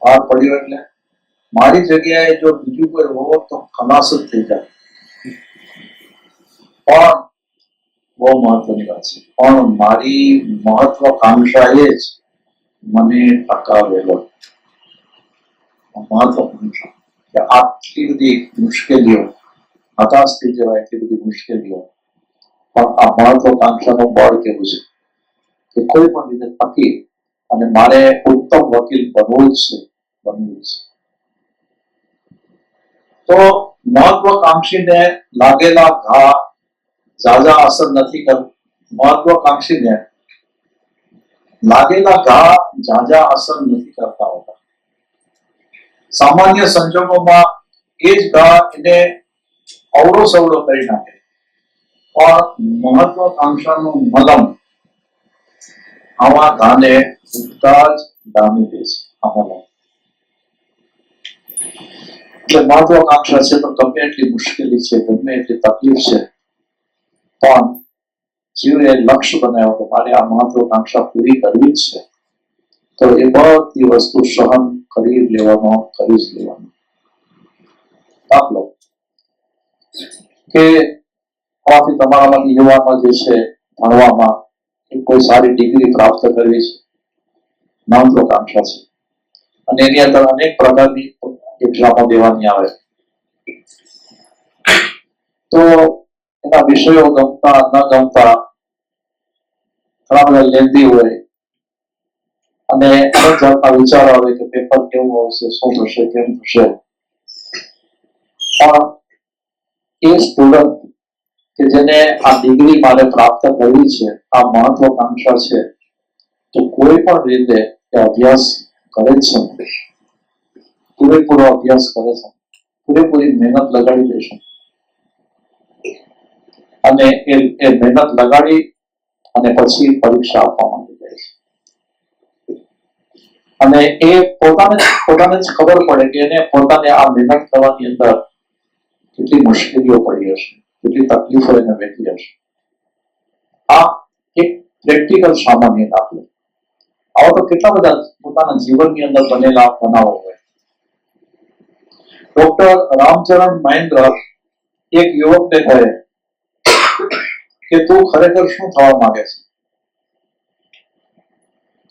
પાર પડ્યો એટલે મારી જગ્યાએ જો બીજું કોઈ હોવો તો ખલાસ જ થઈ જાય. પણ બહુ મહત્વની વાત છે, પણ મારી મહત્વાકાંક્ષા એ જ મને ટકાવેલો. મહત્વાકાંક્ષા કે આટલી બધી મુશ્કેલીઓ, હતાશ થઈ જવાય એટલી બધી મુશ્કેલીઓ, પણ આ મહત્વાકાંક્ષાનું બળ કેવું છે કે કોઈ પણ રીતે ટકી અને મારે ઉત્તમ વકીલ બનવું જ છે, બનવું છે. તો મહત્વાકાંક્ષીને લાગેલા ઘા ઝાઝા અસર નથી કરતા. મહત્વાકાંક્ષીને લાગેલા ઘા ઝાઝા અસર નથી કરતા હોતા. સામાન્ય સંજોગોમાં એ જ ઘા એને અવળો સવળો કરી નાખે, પણ મહત્વાકાંક્ષાનું મલમ આવા ઘાને ઉગતા જ ડામી દે છે. આ મલમ એટલે મહત્વાકાંક્ષા છે તો ગમે એટલી મુશ્કેલી છે, ગમે એટલી તકલીફ છે, પણ જીવને લક્ષ્ય બનાવ્યો કે મારે આ મહત્વાકાંક્ષા પૂરી કરવી જ છે, તો એ બધી વસ્તુ સહન કરી લેવાનો, કરી જ લેવાનો. દાખલો કે આથી તમારામાંથી યુવાનો જે છે ભણવામાં કોઈ સારી ડિગ્રી પ્રાપ્ત કરવી છે, મહત્વાકાંક્ષા છે, અને એની અંદર અનેક પ્રકારની એક્ઝામો દેવાની આવે, તો એના વિષયો ગમતા ન ગમતા ઘણા બધા લેન્ધી હોય અને અનેક જાતના વિચારો આવે કે પેપર કેવું આવશે, શું થશે, કેમ થશે. પણ એ સ્ટુડન્ટ કે જેને આ ડિગ્રી મારે પ્રાપ્ત કરવી છે, આ મહત્વાકાંક્ષા છે, તો કોઈ પણ રીતે એ અભ્યાસ કરે છે, પૂરેપૂરો અભ્યાસ કરે છે, પૂરેપૂરી મહેનત લગાડી દે છે, અને એ મહેનત લગાડી અને પછી પરીક્ષા આપવા માંડી જાય છે. અને એ પોતાને જ ખબર પડે કે એને પોતાને આ મહેનત કરવાની અંદર કેટલી મુશ્કેલીઓ પડી હશે, કેટલી તકલીફો એને વેઠી હશે. આ એક પ્રેક્ટિકલ સામાન્ય દાખલો. આવા તો કેટલા બધા પોતાના જીવનની અંદર બનેલા બનાવો હોય. ડોક્ટર રામચરણ મહેન્દ્ર એક યુવકને કહે કે તું ખરેખર શું થવા માંગે છે?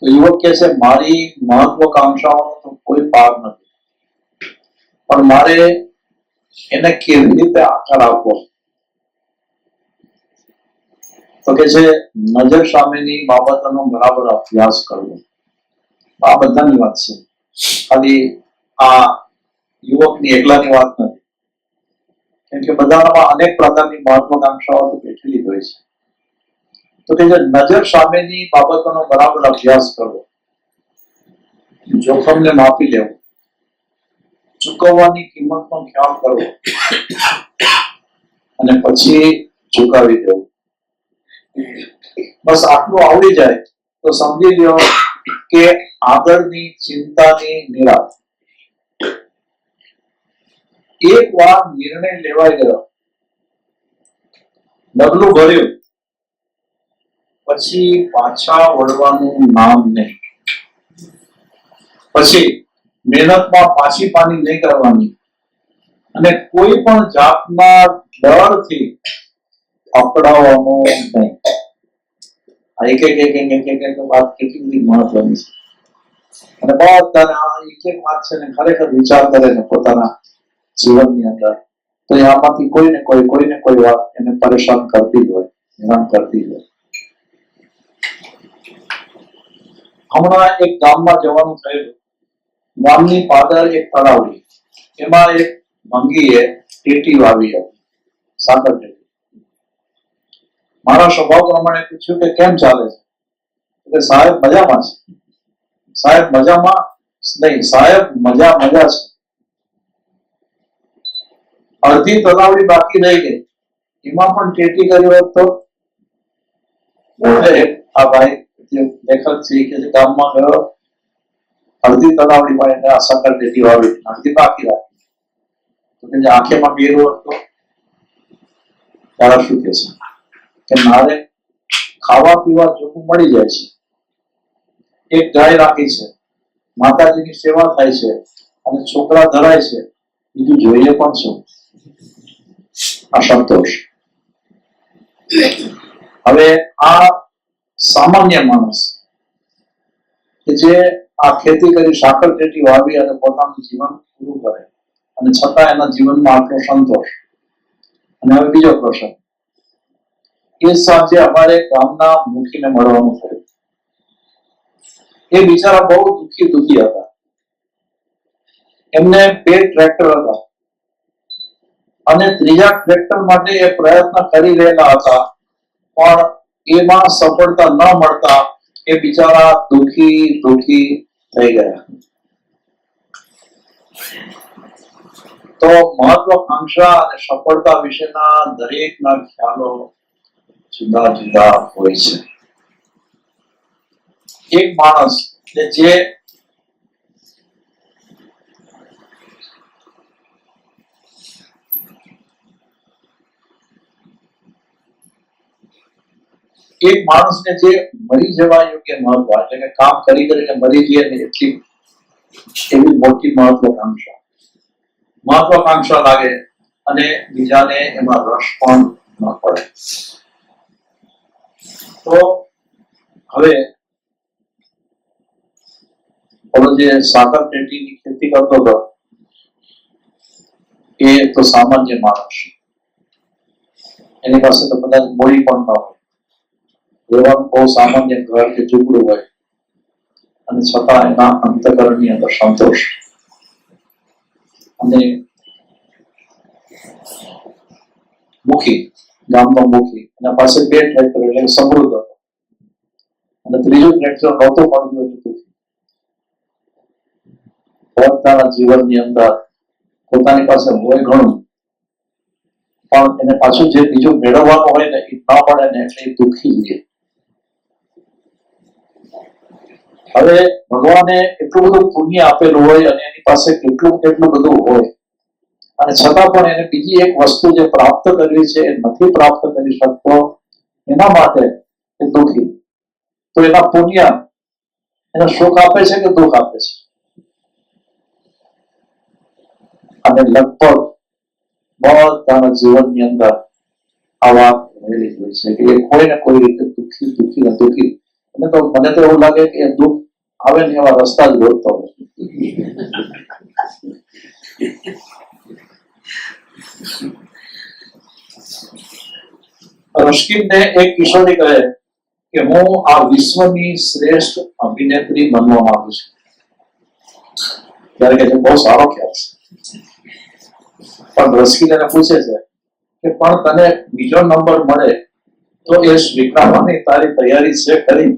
તો યુવક કહે છે મારી મહત્વાકાંક્ષાઓનો તો કોઈ પાર નથી, પણ મારે એને કેવી રીતે આકાર આપવો? તો કે છે નજર સામેની બાબતોનો બરાબર અભ્યાસ કરવો. આ બધાની વાત છે, ખાલી આ યુવકની એકલાની વાત નથી, કેમ કે બધામાં અનેક પ્રકારની મહત્વાકાંક્ષાઓ તો બેઠેલી હોય છે. તો કે નજર સામેની બાબતોનો બરાબર અભ્યાસ કરવો, જોખમને માપી લેવું, ચૂકવવાની કિંમતનો ખ્યાલ કરવો અને પછી ચૂકવી દેવું. બસ આટલું આવડી જાય તો સમજી લો કે આગળની ચિંતાની નિરાશ. એક વાર નિર્ણય લેવાઈ ગયો, ડગલું ભર્યું, પછી પાછા વળવાનું નામ નહીં. પછી મહેનતમાં પાછી પાની નહીં કરવાની અને કોઈ પણ જાતના ડરથી અકળાવવાનું નહીં. આ એક વાત કેટલી બધી મહત્વની છે. અને બધાને આ એક વાત છે ને ખરેખર વિચાર કરે ને પોતાના જીવનની અંદર, તો આમાંથી કોઈને કોઈ વાત એને પરેશાન કરતી જ હોય, હેરાન કરતી જ હોય. હમણાં એક ગામમાં જવાનું થયેલું, ગામની પાદર એક તળાવડી, એમાં એક મંગીએ ટેટી વાવી હતી, સાકર ટેટી. મારા સ્વભાવ પ્રમાણે પૂછ્યું કે કેમ ચાલે છે? એટલે સાહેબ મજામાં છે. સાહેબ મજામાં નહીં, સાહેબ મજા છે. અડધી તલાવડી બાકી રહી ગઈ, એમાં પણ ટેટી કર્યો હોત તો? આ ભાઈ જે લેખક છે કે ગામમાં ગયો, અડધી તલાવડીમાં એને આ સાકર ટેટી વાવી, અડધી બાકી રાખી, તો કે આંખેમાં બેરો હતો. તારા શું કે છે કે મારે ખાવા પીવા જોવું મળી જાય છે, એક ગાય રાખી છે, માતાજીની સેવા થાય છે અને છોકરા ધરાય છે, બીજું જોઈએ પણ શું? આ સંતોષ. હવે આ સામાન્ય માણસ કે જે આ ખેતી કરી સાકર ટેટી વાવી અને પોતાનું જીવન પૂરું કરે, અને છતાં એના જીવનમાં આટલો સંતોષ. અને હવે બીજો પ્રસંગ, એ સાંજે અમારે ગામના મુખીને મળવાનું થયું. એ બિચારા બહુ દુઃખી હતા. એમને 2 ટ્રેક્ટર હતા અને ત્રીજા ટ્રેક્ટર માટે એ પ્રયત્ન કરી રહેલા હતા, પણ એમાં સફળતા ન મળતા એ બિચારા દુઃખી થઈ ગયા. તો મહત્વાકાંક્ષા અને સફળતા વિશેના દરેકના ખ્યાલો જુદા હોય છે. એક માણસ કે જે મરી જવા યોગ્ય મહત્વ, એટલે કે કામ કરીને મરી જઈએ ને એટલી એવી મોટી મહત્વાકાંક્ષા લાગે અને બીજાને એમાં રસ પણ ન પડે. તો હવે ઓલો જે સાકર ટેટીની ખેતી કરતો હતો, એ તો સામાન્ય માણસ, એની પાસે તો કદાચ મૂડી પણ ન હોય, રહેવાનું બહુ સામાન્ય ઘર કે ઝૂંપડું હોય, અને છતાં એના અંતઃકરણની અંદર સંતોષ. અને મુખી, ગામનો મુખી, એના પાસે 2 ટ્રેક્ટર, એટલે સમૃદ્ધ હતો, અને ત્રીજું ટ્રેક્ટર નહોતું મળતું હતું. પોતાના જીવનની અંદર પોતાની પાસે હોય ઘણું, પણ એને પાછું જે બીજું મેળવવાનું હોય ને એ ના મળે ને એટલે દુઃખી જ. હવે ભગવાને એટલું બધું પુણ્ય આપેલું હોય અને એની પાસે કેટલું બધું હોય, અને છતાં પણ એને બીજી એક વસ્તુ જે પ્રાપ્ત કરવી છે એ નથી પ્રાપ્ત કરી શકતો, એના માટે એ દુઃખી. તો એના પુણ્ય એને સુખ આપે છે કે દુઃખ આપે છે? અને લગભગ બધાના જીવનની અંદર આ વાત રહેલી હોય છે કે કોઈ ને કોઈ રીતે દુઃખી. મને તો એવું લાગે કે દુઃખ આવે ને એવા રસ્તા જ ગોતતો હોય. રશ્કિનને એક કિશોરી કહે કે હું આ વિશ્વની શ્રેષ્ઠ અભિનેત્રી બનવા માંગુ છું. ત્યારે કે બહુ સારો ખ્યાલ છે. પણ રશ્કિન એને પૂછે છે કે પણ તને બીજો નંબર મળે તો એ સ્વીકારવાની તારી તૈયારી છે ખરી?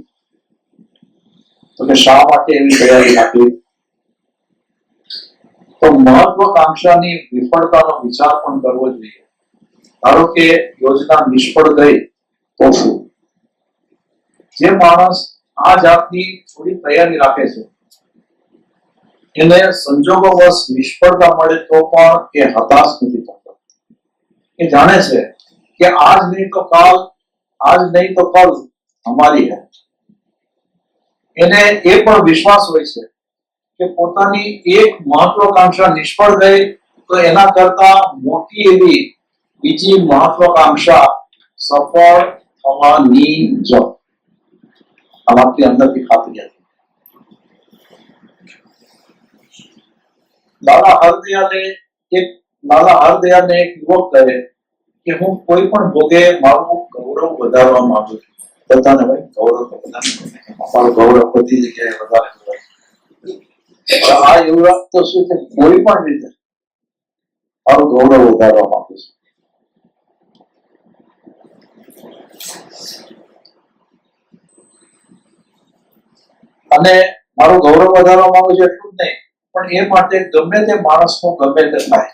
તો કે શા માટે એવી તૈયારી રાખવી? તો મહત્વાકાંક્ષાની વિફળતાનો વિચાર પણ કરવો જોઈએ. ધારો કે યોજના નિષ્ફળ ગઈ તો શું? જે માણસ આ જાતની થોડી તૈયારી રાખે છે, એને સંજોગોવશ નિષ્ફળતા મળે તો પણ એ હતાશ નથી થતો. એ જાણે છે કે આજ નહીં તો કલ હમારી હૈ. એને એ પણ વિશ્વાસ હોય છે કે પોતાની એક મહત્વાકાંક્ષા નિષ્ફળ ગઈ તો એના કરતા મોટી એવી બીજી મહત્વાકાંક્ષા સફળ થવાની જ. આ વાતની અંદરથી ખાતરી હતી. લાલા હરદયાને એક યુવક કહે કે હું કોઈ પણ ભોગે મારું ગૌરવ વધારવા માંગુ છું. બધાને ભાઈ ગૌરવ તો બધાને, અમારું ગૌરવ બધી જગ્યાએ વધારે. આ યુવક તો શું છે, કોઈ પણ રીતે મારું ગૌરવ વધારવા માંગુ છું. અને મારું ગૌરવ વધારવા માંગુ છું એટલું જ નહીં, પણ એ માટે ગમે તે માણસનું ગમે તે થાય,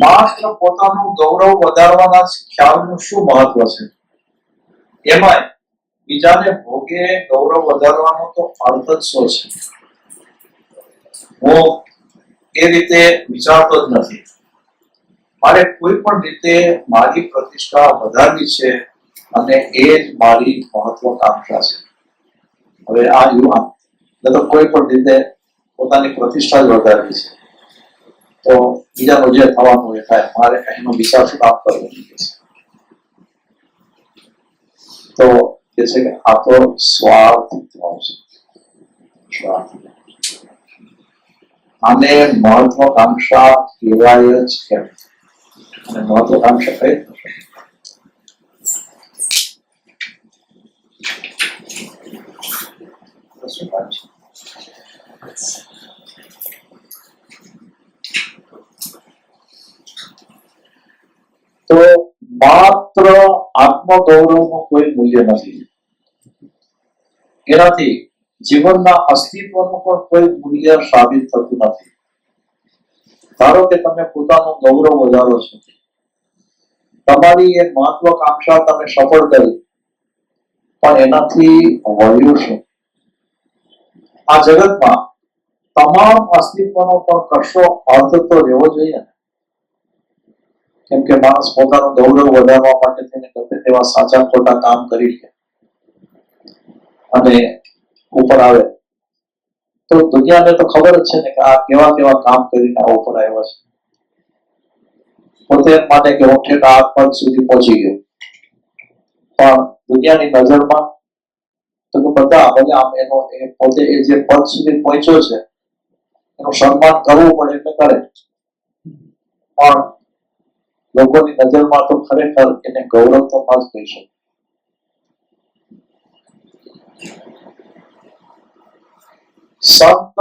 માત્ર પોતાનું ગૌરવ વધારવાના ખ્યાલનું શું મહત્વ છે, એમાં બીજાને ભોગે ગૌરવ વધારવાનો તો અર્થ જ શું છે? હું એ રીતે વિચારતો જ નથી. મારે કોઈ પણ રીતે મારી પ્રતિષ્ઠા વધારવી છે અને એ જ મારી મહત્વાકાંક્ષા છે. હવે આ યુવાન તો કોઈ પણ રીતે પોતાની પ્રતિષ્ઠા જ વધારવી છે, તો બીજાનું જે થવાનું એ થાય, મારે એનો વિચાર શું કામ કરવો જોઈએ છે? તો કે છે કે આ તો સ્વાર્થ છે. આને મહત્વાકાંક્ષા કહેવાય જ કેમ? અને મહત્વાકાંક્ષા કઈ શું કામ છે? તો માત્ર આત્મગૌરવનું કોઈ મૂલ્ય નથી. એનાથી જીવનના અસ્તિત્વનું પણ કોઈ મૂલ્ય સાબિત થતું નથી. ધારો કે તમે પોતાનું ગૌરવ વધારો છો, તમારી એક મહત્વાકાંક્ષા તમે સફળ કરી, પણ એનાથી વળ્યું શું? આ જગતમાં તમામ અસ્તિત્વનો પણ કશો અર્થ તો રહેવો જોઈએ. કેમ કે માણસ પોતાનું ગૌરવ વધારવા માટે તેને ગમે તેવા સાચા ખોટા કામ કરી લે અને ઉપર આવે, તો દુનિયાને તો ખબર જ છે ને કે આ કેવા કેવા કામ કરીને આ ઉપર આવ્યો છે. પોતે એમ માને કે હું ઠેઠ આ પદ સુધી પહોંચી ગયો, પણ દુનિયાની નજરમાં તો કે બધા ભલે આમ એનો પોતે એ જે પદ સુધી પહોંચ્યો છે એનું સન્માન કરવું પડે એટલે કરે, પણ લોકોની નજરમાં તો ખરેખર એને ગૌરવ તો ન જ કહી શકે. સંત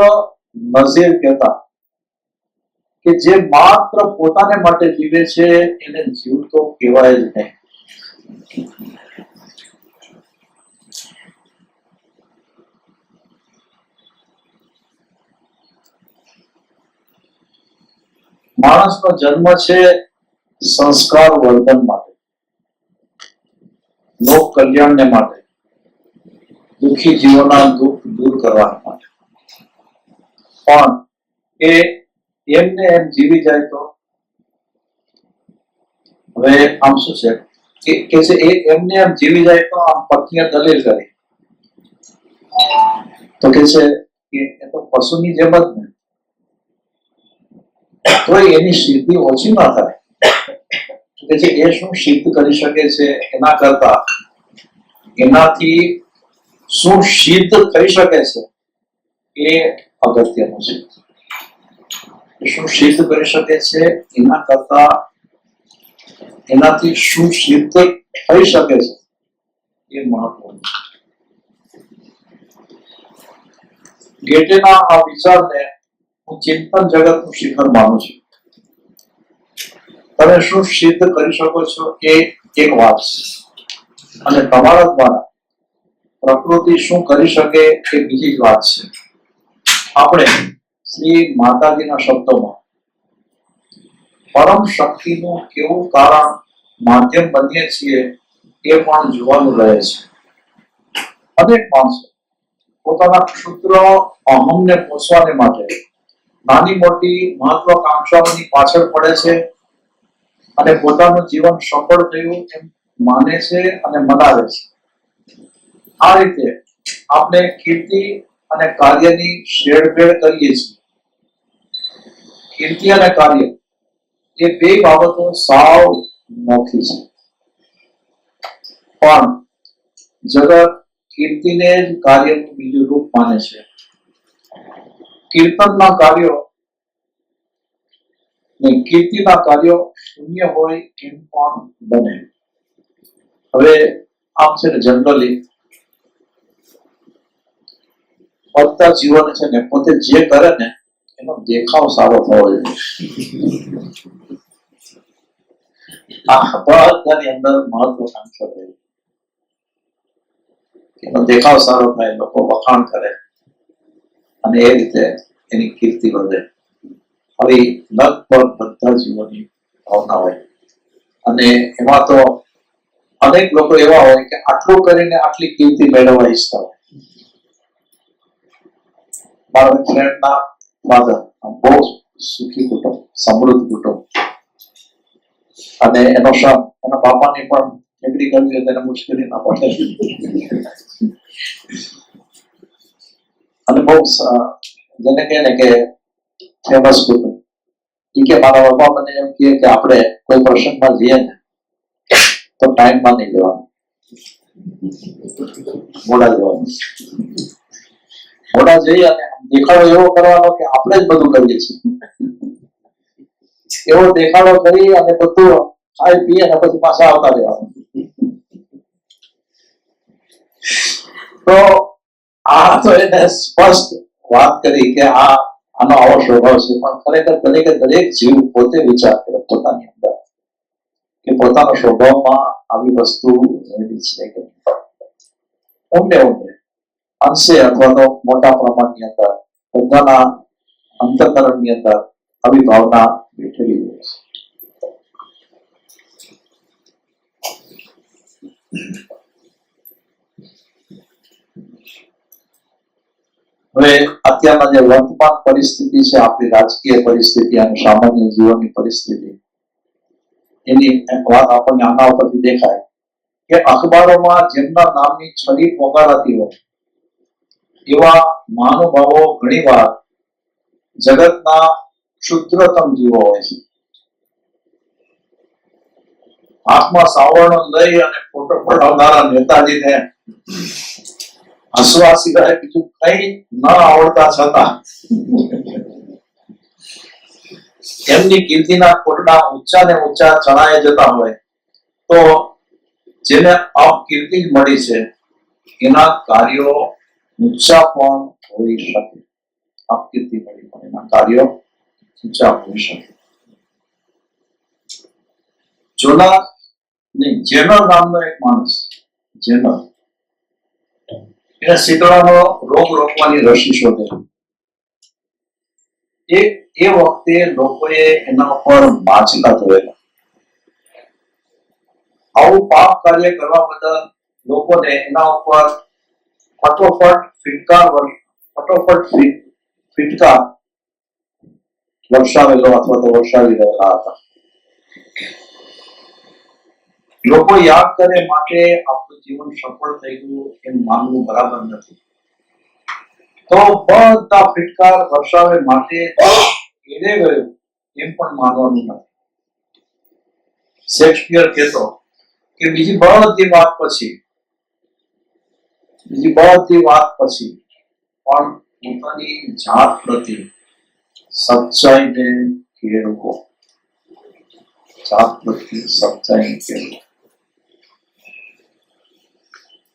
નઝીર કહેતા કે જે માત્ર પોતાને માટે જીવે છે એને જીવતો કહેવાય જ નહીં. માણસનો જન્મ છે સંસ્કાર વર્ધન માટે, લોક કલ્યાણને માટે, દુઃખી જીવોના દુઃખ દૂર કરવા માટે. પણ એ એમને એમ જીવી જાય તો હવે આમ શું છે કે છે એમને એમ જીવી જાય તો આમ પત્નીએ દલીલ કરી તો કે છે કે એ તો પશુની જેમ જ ને, તો એની સિદ્ધિ ઓછી ના થાય. કે છે એ શું સિદ્ધ કરી શકે છે એના કરતા એનાથી શું સિદ્ધ થઈ શકે છે એ અગત્યનું છે. શું સિદ્ધ કરી શકે છે એના કરતા એનાથી શું સિદ્ધ થઈ શકે છે એ મહત્વનું છે. ગેટેના આ વિચારને હું ચિંતન જગતનું શિખર માનું છું. તમે શું સિદ્ધ કરી શકો છો એ એક વાત છે, અને તમારા દ્વારા પ્રકૃતિ શું કરી શકે એ બીજી જ વાત છે. આપણે શ્રી માતાજીના શબ્દોમાં પરમ શક્તિનું કેવું કારણ માધ્યમ બનીએ છીએ એ પણ જોવાનું રહે છે. અનેક માણસો પોતાના ક્ષુદ્ર અહમને પોષવાને માટે નાની મોટી મહત્વાકાંક્ષાઓની પાછળ પડે છે અને પોતાનું જીવન સફળ થયું એમ માને છે અને મનાવે છે. આ રીતે આપણે કીર્તિ અને કાર્યની શેરભેળ કરીએ છીએ. કીર્તિ અને કાર્ય એ બે બાબતો સાવ નોખી છે, પણ જગત કીર્તિને જ કાર્યનું બીજું રૂપ માને છે. કીર્તનના કાર્યો ને કીર્તિના કાર્યો શૂન્ય હોય એમ પણ બને. હવે આમ છે ને જનરલી બધા જીવન છે ને પોતે જે કરે ને એનો દેખાવ સારો થવો જોઈએ. આ બધાની અંદર મહત્વકાંક્ષા રહે, એનો દેખાવ સારો થાય, લોકો વખાણ કરે અને એ રીતે એની કીર્તિ વધે. હવે લગભગ બધા જીવોની ભાવના હોય અને એમાં તો અનેક લોકો એવા હોય કે આટલું કરીને આટલી કીર્તિ મેળવવા ઈચ્છતા હોય. મારા ફ્રેન્ડના ફાધર બહુ સુખી કુટુંબ, સમૃદ્ધ કુટુંબ, અને એનો સન એના બાપાની પણ ડિગ્રી કરવી હોય તેને મુશ્કેલી ના પડે અને બહુ જેને કહે ને કે ફેમસ કુટુંબ. એ કે મારા બાપા મને એમ કહે કે આપણે કોઈ પ્રસંગમાં જઈએ ને તો ટાઈમમાં નહીં જવાનું, મોડા જવાનું. મોડા જઈ અને દેખાડો એવો કરવાનો કે આપણે જ બધું કરીએ છીએ, એવો દેખાડો કરી અને બધું ખાઈ પીએ અને પછી પાછા આવતા રહેવાનું. તો આ તો એને સ્પષ્ટ વાત કરી કે આનો આવો સ્વભાવ છે. પણ ખરેખર દરેક જીવ પોતે વિચાર કરે પોતાની અંદર કે પોતાના સ્વભાવમાં આવી વસ્તુ રહેલી છે કે ઊંડે અંશે અથવા તો મોટા પ્રમાણની અંદર બધાના અંતઃકરણની અંદર આવી ભાવના બેઠેલી હોય છે. હવે અત્યારના જે વર્તમાન પરિસ્થિતિ છે, આપણી રાજકીય પરિસ્થિતિ અને સામાન્ય જીવનની પરિસ્થિતિ, એની વાત આપણને આના ઉપરથી દેખાય કે અખબારોમાં જેમના નામની છડી પોકારાતી હોય એવા મહાનુભાવો ઘણીવાર જગતના ક્ષુદ્રતમ જીવો હોય છે. હાથમાં સાવરણો લઈ અને ફોટો પડાવનારા નેતાજીને હસવા સિવાય બીજું કઈ ન આવડતા છતાં એમની કીર્તિના કોટડા ઊંચા ને ઊંચા ચણાઈ જતા હોય તો જેને અપકીર્તિ મળી છે એના કાર્યો ઊંચા પણ હોઈ શકે. અપકીર્તિ મળી પણ એના કાર્યો ઊંચા હોઈ શકે. જેનર નામનો એક માણસ, જેનર, એને શીતળાનો રોગ રોકવાની રસી શોધેલી. એ વખતે લોકોએ એના ઉપર માછલા ધોયેલા. આવું પાપ કાર્ય કરવા બદલ લોકોને એના ઉપર ફટોફટ ફિટકાર વરસાવેલો અથવા તો વરસાવી રહેલા હતા. લોકો યાદ કરે માટે આપણું જીવન સફળ થઈ ગયું એમ માનવું બરાબર નથી. તો બધા ફિટકાર વરસાવે માટે એડે ગયું એમ પણ માનવાનું નથી. શેક્સપિયર કહેતો કે બીજી બધી વાત પછી પણ પોતાની જાત પ્રત્યે સચ્ચાઈને કેળવો. જાત પ્રત્યે સચ્ચાઈને કેળવો.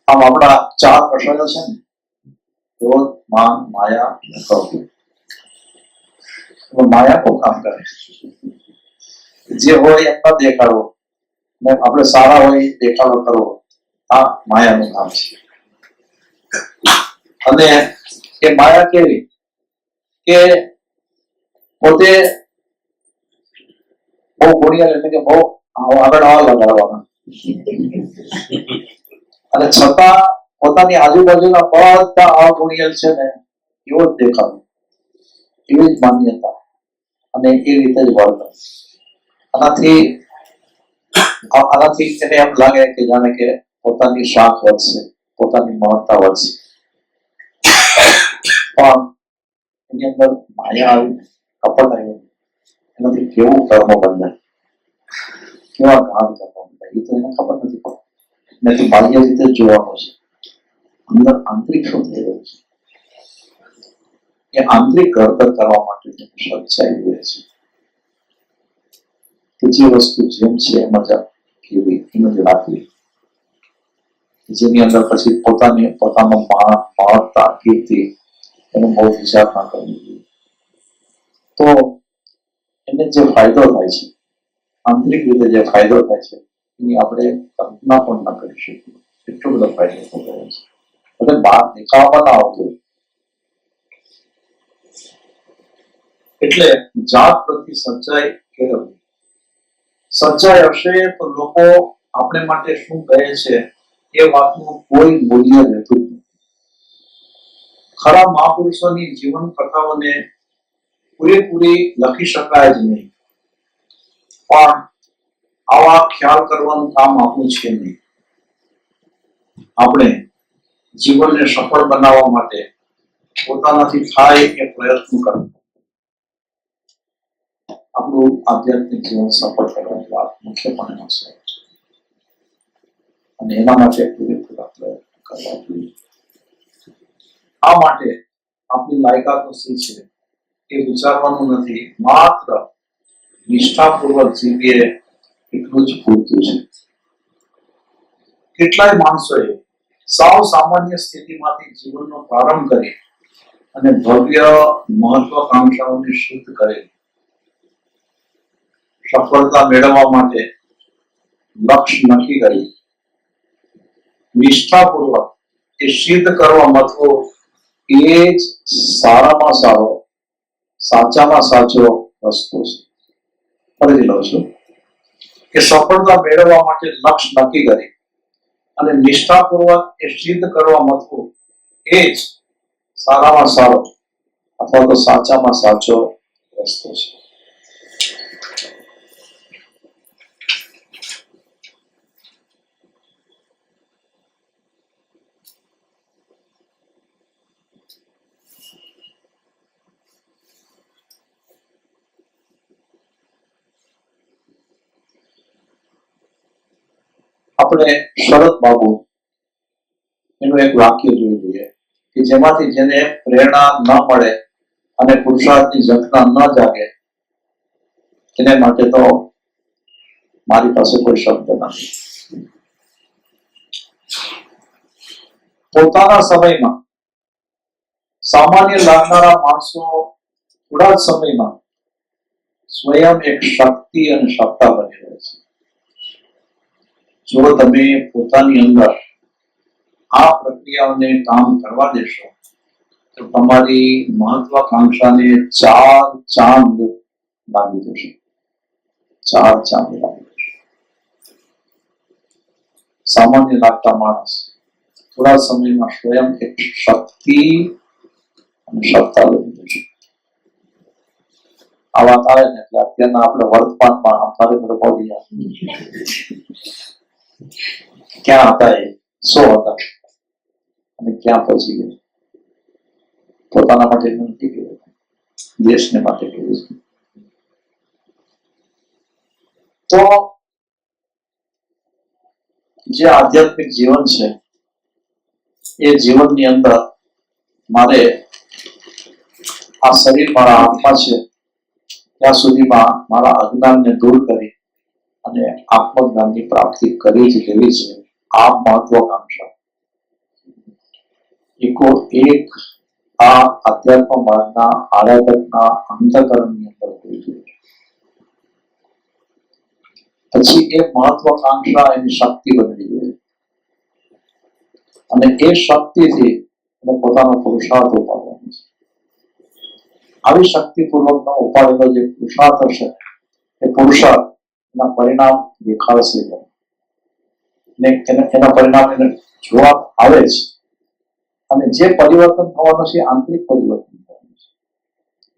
આમ આપણા 4 પ્રશ્નો છે ને, ક્રોધ, માન, માયા અને ક્રોધ. માયા નું કામ કરે, જે હોય એમ દેખાડવો ને આપણે સારા હોય દેખાડો કરવો, આ માયાનું કામ છે. અને એ માયા કેવી કે પોતે બહુ ગુણિયાળ એટલે કે બહુ આગળ આવવા લગાડવાના અને છતાં પોતાની આજુબાજુના બધા અગુણિયલ છે ને એવો જ દેખાડો, એવી જ માન્યતા અને એ રીતે જ વર્તન. આનાથી એને એમ લાગે કે જાણે કે પોતાની શાખ વધશે, પોતાની મહત્તા વધશે. પણ એની અંદર માયા આવી, કપટ આવ્યું, એનાથી કેવું કર્મ બંધાય, કેવા ઘાત કર્મ બંધાય, એ તો એને ખબર નથી પડતી. નથી બાહ્ય રીતે જોવાનું છે, અંદર આંતરિક શું થઈ રહ્યું છે. એ આંતરિક ઘડતર કરવા માટે સચ્ચાઈ રહે છે કે જે વસ્તુ જેમ છે એમ જ કેવી એમ જ રાખવી, જેની અંદર પછી પોતાનો માન, મહત્તા, કીર્તિ એનો બહુ વિચાર ના કરવો જોઈએ. તો એને જે ફાયદો થાય છે, આંતરિક રીતે જે ફાયદો થાય છે એની આપણે કલ્પના પણ ના કરી શકીએ. એટલો બધો ફાયદો થતો હોય છે. એટલે બહાર દેખાવામાં ના આવતો. એટલે જાત પ્રતિ સચ્ચાઈ કેળવવી. સચ્ચાઈ હશે તો લોકો આપણે માટે શું કહે છે એ વાતનું કોઈ મૂલ્ય રહેતું નથી. ખરા મહાપુરુષોની જીવન કથાઓને પૂરેપૂરી લખી શકાય જ નહીં, પણ આવા ખ્યાલ કરવાનું કામ આપણું છે નહીં. આપણે જીવનને સફળ બનાવવા માટે પોતાનાથી થાય એ પ્રયત્ન કરવો. આપણું આધ્યાત્મિક જીવન સફળ કરવાની વાત મુખ્યપણે હશે અને એના માટે પૂરેપૂરા પ્રયત્ન કરવા જોઈએ. આ માટે આપણી લાયકાતો શી છે એ વિચારવાનું નથી, માત્ર નિષ્ઠાપૂર્વક જીવીએ એટલું જ પૂરતું છે. કેટલાય માણસોએ સાવ સામાન્ય સ્થિતિમાંથી જીવનનો પ્રારંભ કરી અને ભવ્ય મહત્વાકાંક્ષાઓને સિદ્ધ કરેલી. સફળતા મેળવવા માટે લક્ષ્ય નક્કી કરી નિષ્ઠાપૂર્વક એ સિદ્ધ કરવા મથવો એ જ સારામાં સારો, સાચામાં સાચો રસ્તો છે. ફરીથી લઉં છું કે સફળતા મેળવવા માટે લક્ષ્ય નક્કી કરી અને નિષ્ઠાપૂર્વક એ સિદ્ધ કરવા મથવું એ જ સારામાં સારો અથવા તો સાચામાં સાચો રસ્તો છે. આપણે શરદ બાબુ એનું એક વાક્ય જોઈ લઈએ કે જેમાંથી જેને પ્રેરણા ન મળે અને પુરુષાર્થની ઝંખના ન જાગે તેને માટે તો મારી પાસે કોઈ શબ્દ નથી. પોતાના સમયમાં સામાન્ય લાગનારા માણસો થોડા જ સમયમાં સ્વયં એક શક્તિ અને સત્તા બની રહે છે. જો તમે પોતાની અંદર આ પ્રક્રિયાઓને કામ કરવા દેશો તો તમારી મહત્વાકાંક્ષાને ચાર ચાંદ લાગી જશે. ચાર ચાંદ લાગી જશે. સામાન્ય લાગતા માણસ થોડા સમયમાં સ્વયં એક શક્તિ અને સત્તા બની જશે. આ વાત આવે ને એટલે અત્યારના આપણે વર્તમાનમાં નરેન્દ્ર મોદી ક્યાં હતા, એ શું હતા અને ક્યાં પહોંચી ગયા. પોતાના માટે નથી કર્યું, દેશને માટે કર્યું છે. તો જે આધ્યાત્મિક જીવન છે એ જીવનની અંદર મારે આ શરીર મારા હાથમાં છે ત્યાં સુધીમાં મારા અજ્ઞાનને દૂર કરી અને આત્મજ્ઞાનની પ્રાપ્તિ કરી જ લેવી છે. આ મહત્વાકાંક્ષા એકો એક આ અધ્યાત્મ માર્ગના આરાધકના અંતઃકરણની અંદર હોવી જોઈએ. પછી એ મહત્વાકાંક્ષા એની શક્તિ બનવી જોઈએ અને એ શક્તિથી એને પોતાનો પુરુષાર્થ ઉપાડવાનો છે. આવી શક્તિપૂર્વકનો ઉપાડેલો જે પુરુષાર્થ હશે એ પુરુષાર્થ એના પરિણામ દેખાડશે ને એના પરિણામ એને જોવા આવે છે. અને જે પરિવર્તન થવાનું છે આંતરિક પરિવર્તન થવાનું છે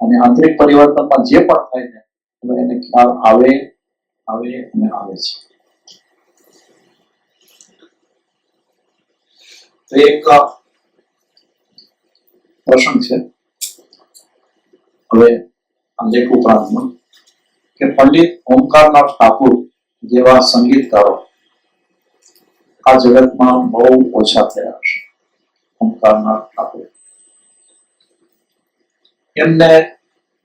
અને આંતરિક પરિવર્તનમાં જે પણ થાય ને એને ખ્યાલ આવે આવે અને આવે છે. તો એક પ્રસંગ છે હવે આ લેખ ઉપરાંતમાં કે પંડિત ઓમકારનાથ ઠાકુર જેવા સંગીતકારો આ જગતમાં બહુ ઓછા થયા હશે. ઓમકારનાથ ઠાકુર એમને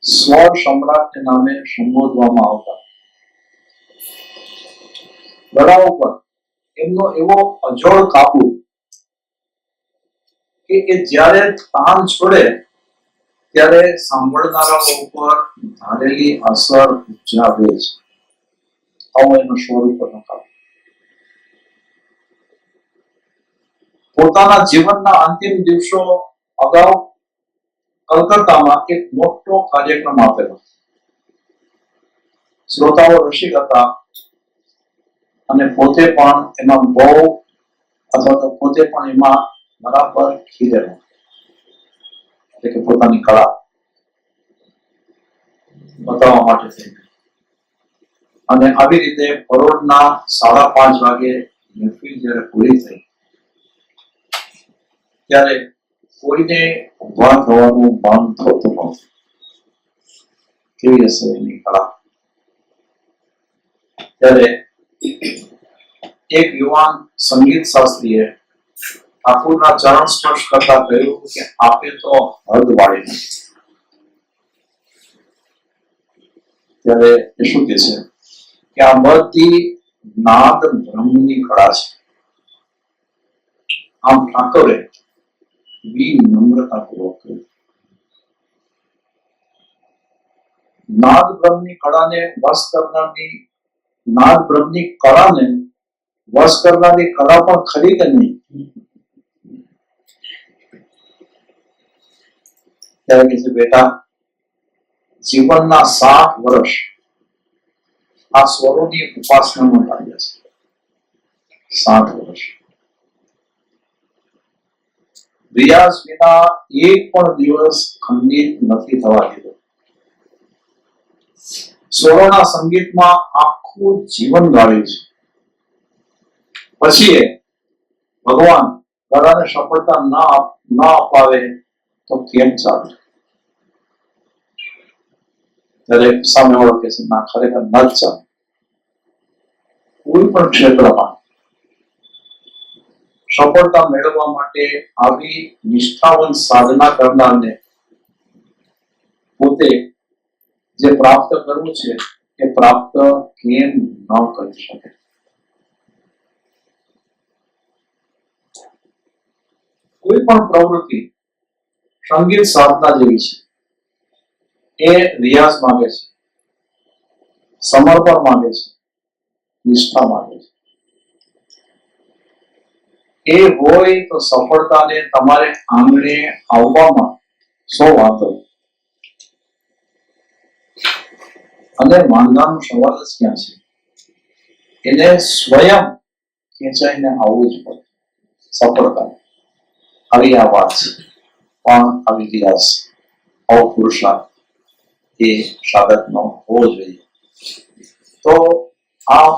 સ્વર સમ્રાટ નામે સંબોધવામાં આવતા. ગળા ઉપર એમનો એવો અજોડ કાબુ કે જ્યારે તાન છોડે ત્યારે સાંભળનારાઓ ઉપર ધારેલી અસર ઉપજાવે છે. આવો એનો સ્વરૂપ નકાર. પોતાના જીવનના અંતિમ દિવસો અગાઉ કલકત્તામાં એક મોટો કાર્યક્રમ આપેલો. શ્રોતાઓ રસિક હતા અને પોતે પણ એમાં બહુ અથવા તો પોતે પણ એમાં બરાબર ખીલેલો, એટલે કે પોતાની કળા બતાવવા માટે થઈ. અને આવી રીતે પરોઢના 5:30 વાગે મહેફિલ જ્યારે પૂરી થઈ ત્યારે કોઈને ઉભા થવાનું મન થતું નહોતું. કેવી હશે એની કળા? ત્યારે એક યુવાન સંગીત શાસ્ત્રીએ ઠાકુરના ચરણ સ્પર્શ કરતા કહ્યું કે આપે તો હદ વાળી નાખી. ત્યારે એ શું કે છે કે આ બધી નાદ બ્રહ્મની કળા છે. આમ ઠાકોરે વિનમ્રતાપૂર્વક કહ્યું. નાદ બ્રહ્મની કળાને વશ કરનારની નાદ બ્રહ્મની કળાને વશ કરનારી કળા પણ ખરી કે નહીં? ત્યારે કે છે બેટા, જીવનના 60 વર્ષ આ સ્વરોની ઉપાસનામાં લાગ્યા છે. 60 વર્ષ રિયાઝ વિના એક પણ દિવસ ખંડિત નથી થવા દીધો. સ્વરોના સંગીતમાં આખું જીવન ગાળ્યું છે. પછી ભગવાન કળાને સફળતા ન અપાવે તો કેમ ચાલે? ત્યારે સામે વાળો કે છે ના, ખરેખર ન જ ચાલે. કોઈ પણ ક્ષેત્રમાં સફળતા મેળવવા માટે આવી નિષ્ઠાવંત સાધના કરનારને પોતે જે પ્રાપ્ત કરવું છે એ પ્રાપ્ત કેમ ન કરી શકે? કોઈ પણ પ્રવૃત્તિ સંગીત સાધના જેવી છે. એ રિયાઝ માંગે છે, સમર્પણ માંગે છે, નિષ્ઠા માંગે છે. એ હોય તો સફળતાને તમારે આંગણે આવવામાં સો વાંધો. અને વાંધાનો સવાલ જ ક્યાં છે? એને સ્વયં ખેંચાઈને આવવું જ પડે સફળતા. આવી આ વાત છે. પણ આવી રિયાઝ પુરુષાર્થ એ સાધકનો હોવો જોઈએ. તો આ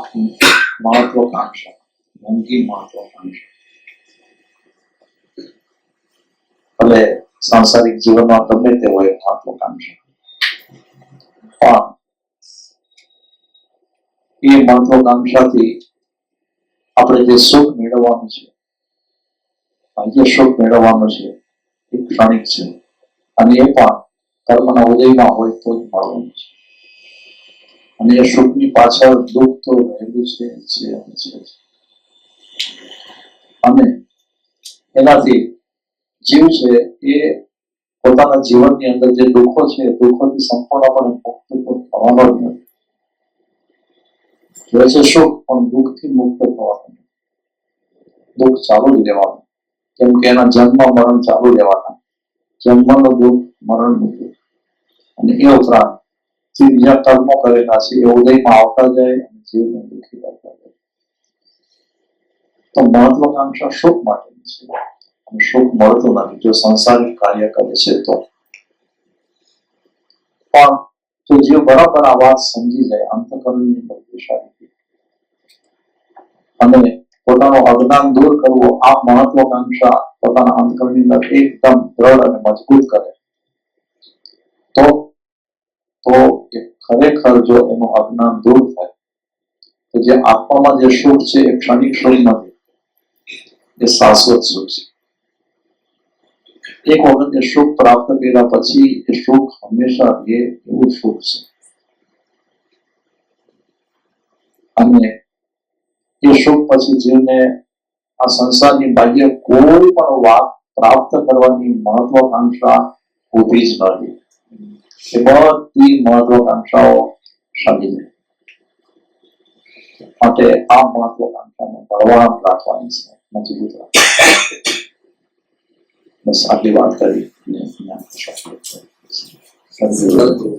મહત્વકાંક્ષા, મોંઘી મહત્વકાંક્ષા, ભલે સાંસારિક જીવનમાં ગમે તે હોય મહત્વકાંક્ષા, પણ એ મહત્વકાંક્ષાથી આપણે જે સુખ મેળવવાનું છે, જે સુખ મેળવવાનું છે એ ક્ષણિક છે. અને એ પણ કર્મના ઉદયમાં હોય તો જ મળવાનું છે. અને એ સુખની પાછળ દુઃખ તો રહેલું છે. અને એનાથી જીવ છે એ પોતાના જીવનની અંદર જે દુઃખો છે, દુઃખોથી સંપૂર્ણપણે મુક્ત થવાનો જ નથી. જોઈ છે સુખ, પણ દુઃખથી મુક્ત થવાનું. દુઃખ ચાલુ જ રહેવાનું, કેમ કે એના જન્મ મરણ ચાલુ રહેવાના. જન્મનું દુઃખ, મરણનું દુઃખ, અને એ ઉપરાંત જે બીજા કર્મો કરેલા છે એ ઉદયમાં આવતા જાય અને જીવને દુઃખી કરતા જાય. તો મહત્વકાંક્ષા સુખ માટેની છે, અને સુખ મળતું નથી જો સંસારિક કાર્ય કરે છે તો. પણ જો જીવ બરાબર આ વાત સમજી જાય, અંતઃકરણની અંદર વિશાળથી, અને પોતાનું અજ્ઞાન દૂર કરવું, આ મહત્વકાંક્ષા પોતાના અંતઃકરણની અંદર એકદમ દ્રઢ અને મજબૂત કરે તો એ ખરેખર જો એનું અજ્ઞાન દૂર થાય તો જે આત્મામાં જે સુખ છે એ ક્ષણિક સુખ નથી, એ શાશ્વત સુખ છે. એક વખત એ સુખ પ્રાપ્ત કર્યા પછી એ સુખ હંમેશા રહે એવું સુખ છે. અને એ સુખ પછી જીવને આ સંસારની બાહ્ય કોઈ પણ વાત પ્રાપ્ત કરવાની મહત્વકાંક્ષા હોતી જ નથી. એ બધી મહત્વાકાંક્ષાઓ સાધી જાય. માટે આ મહત્વાકાંક્ષાને બળવાન રાખવાની છે, મજબૂત રાખવાની. બસ આટલી વાત કરી. સદગુરુ.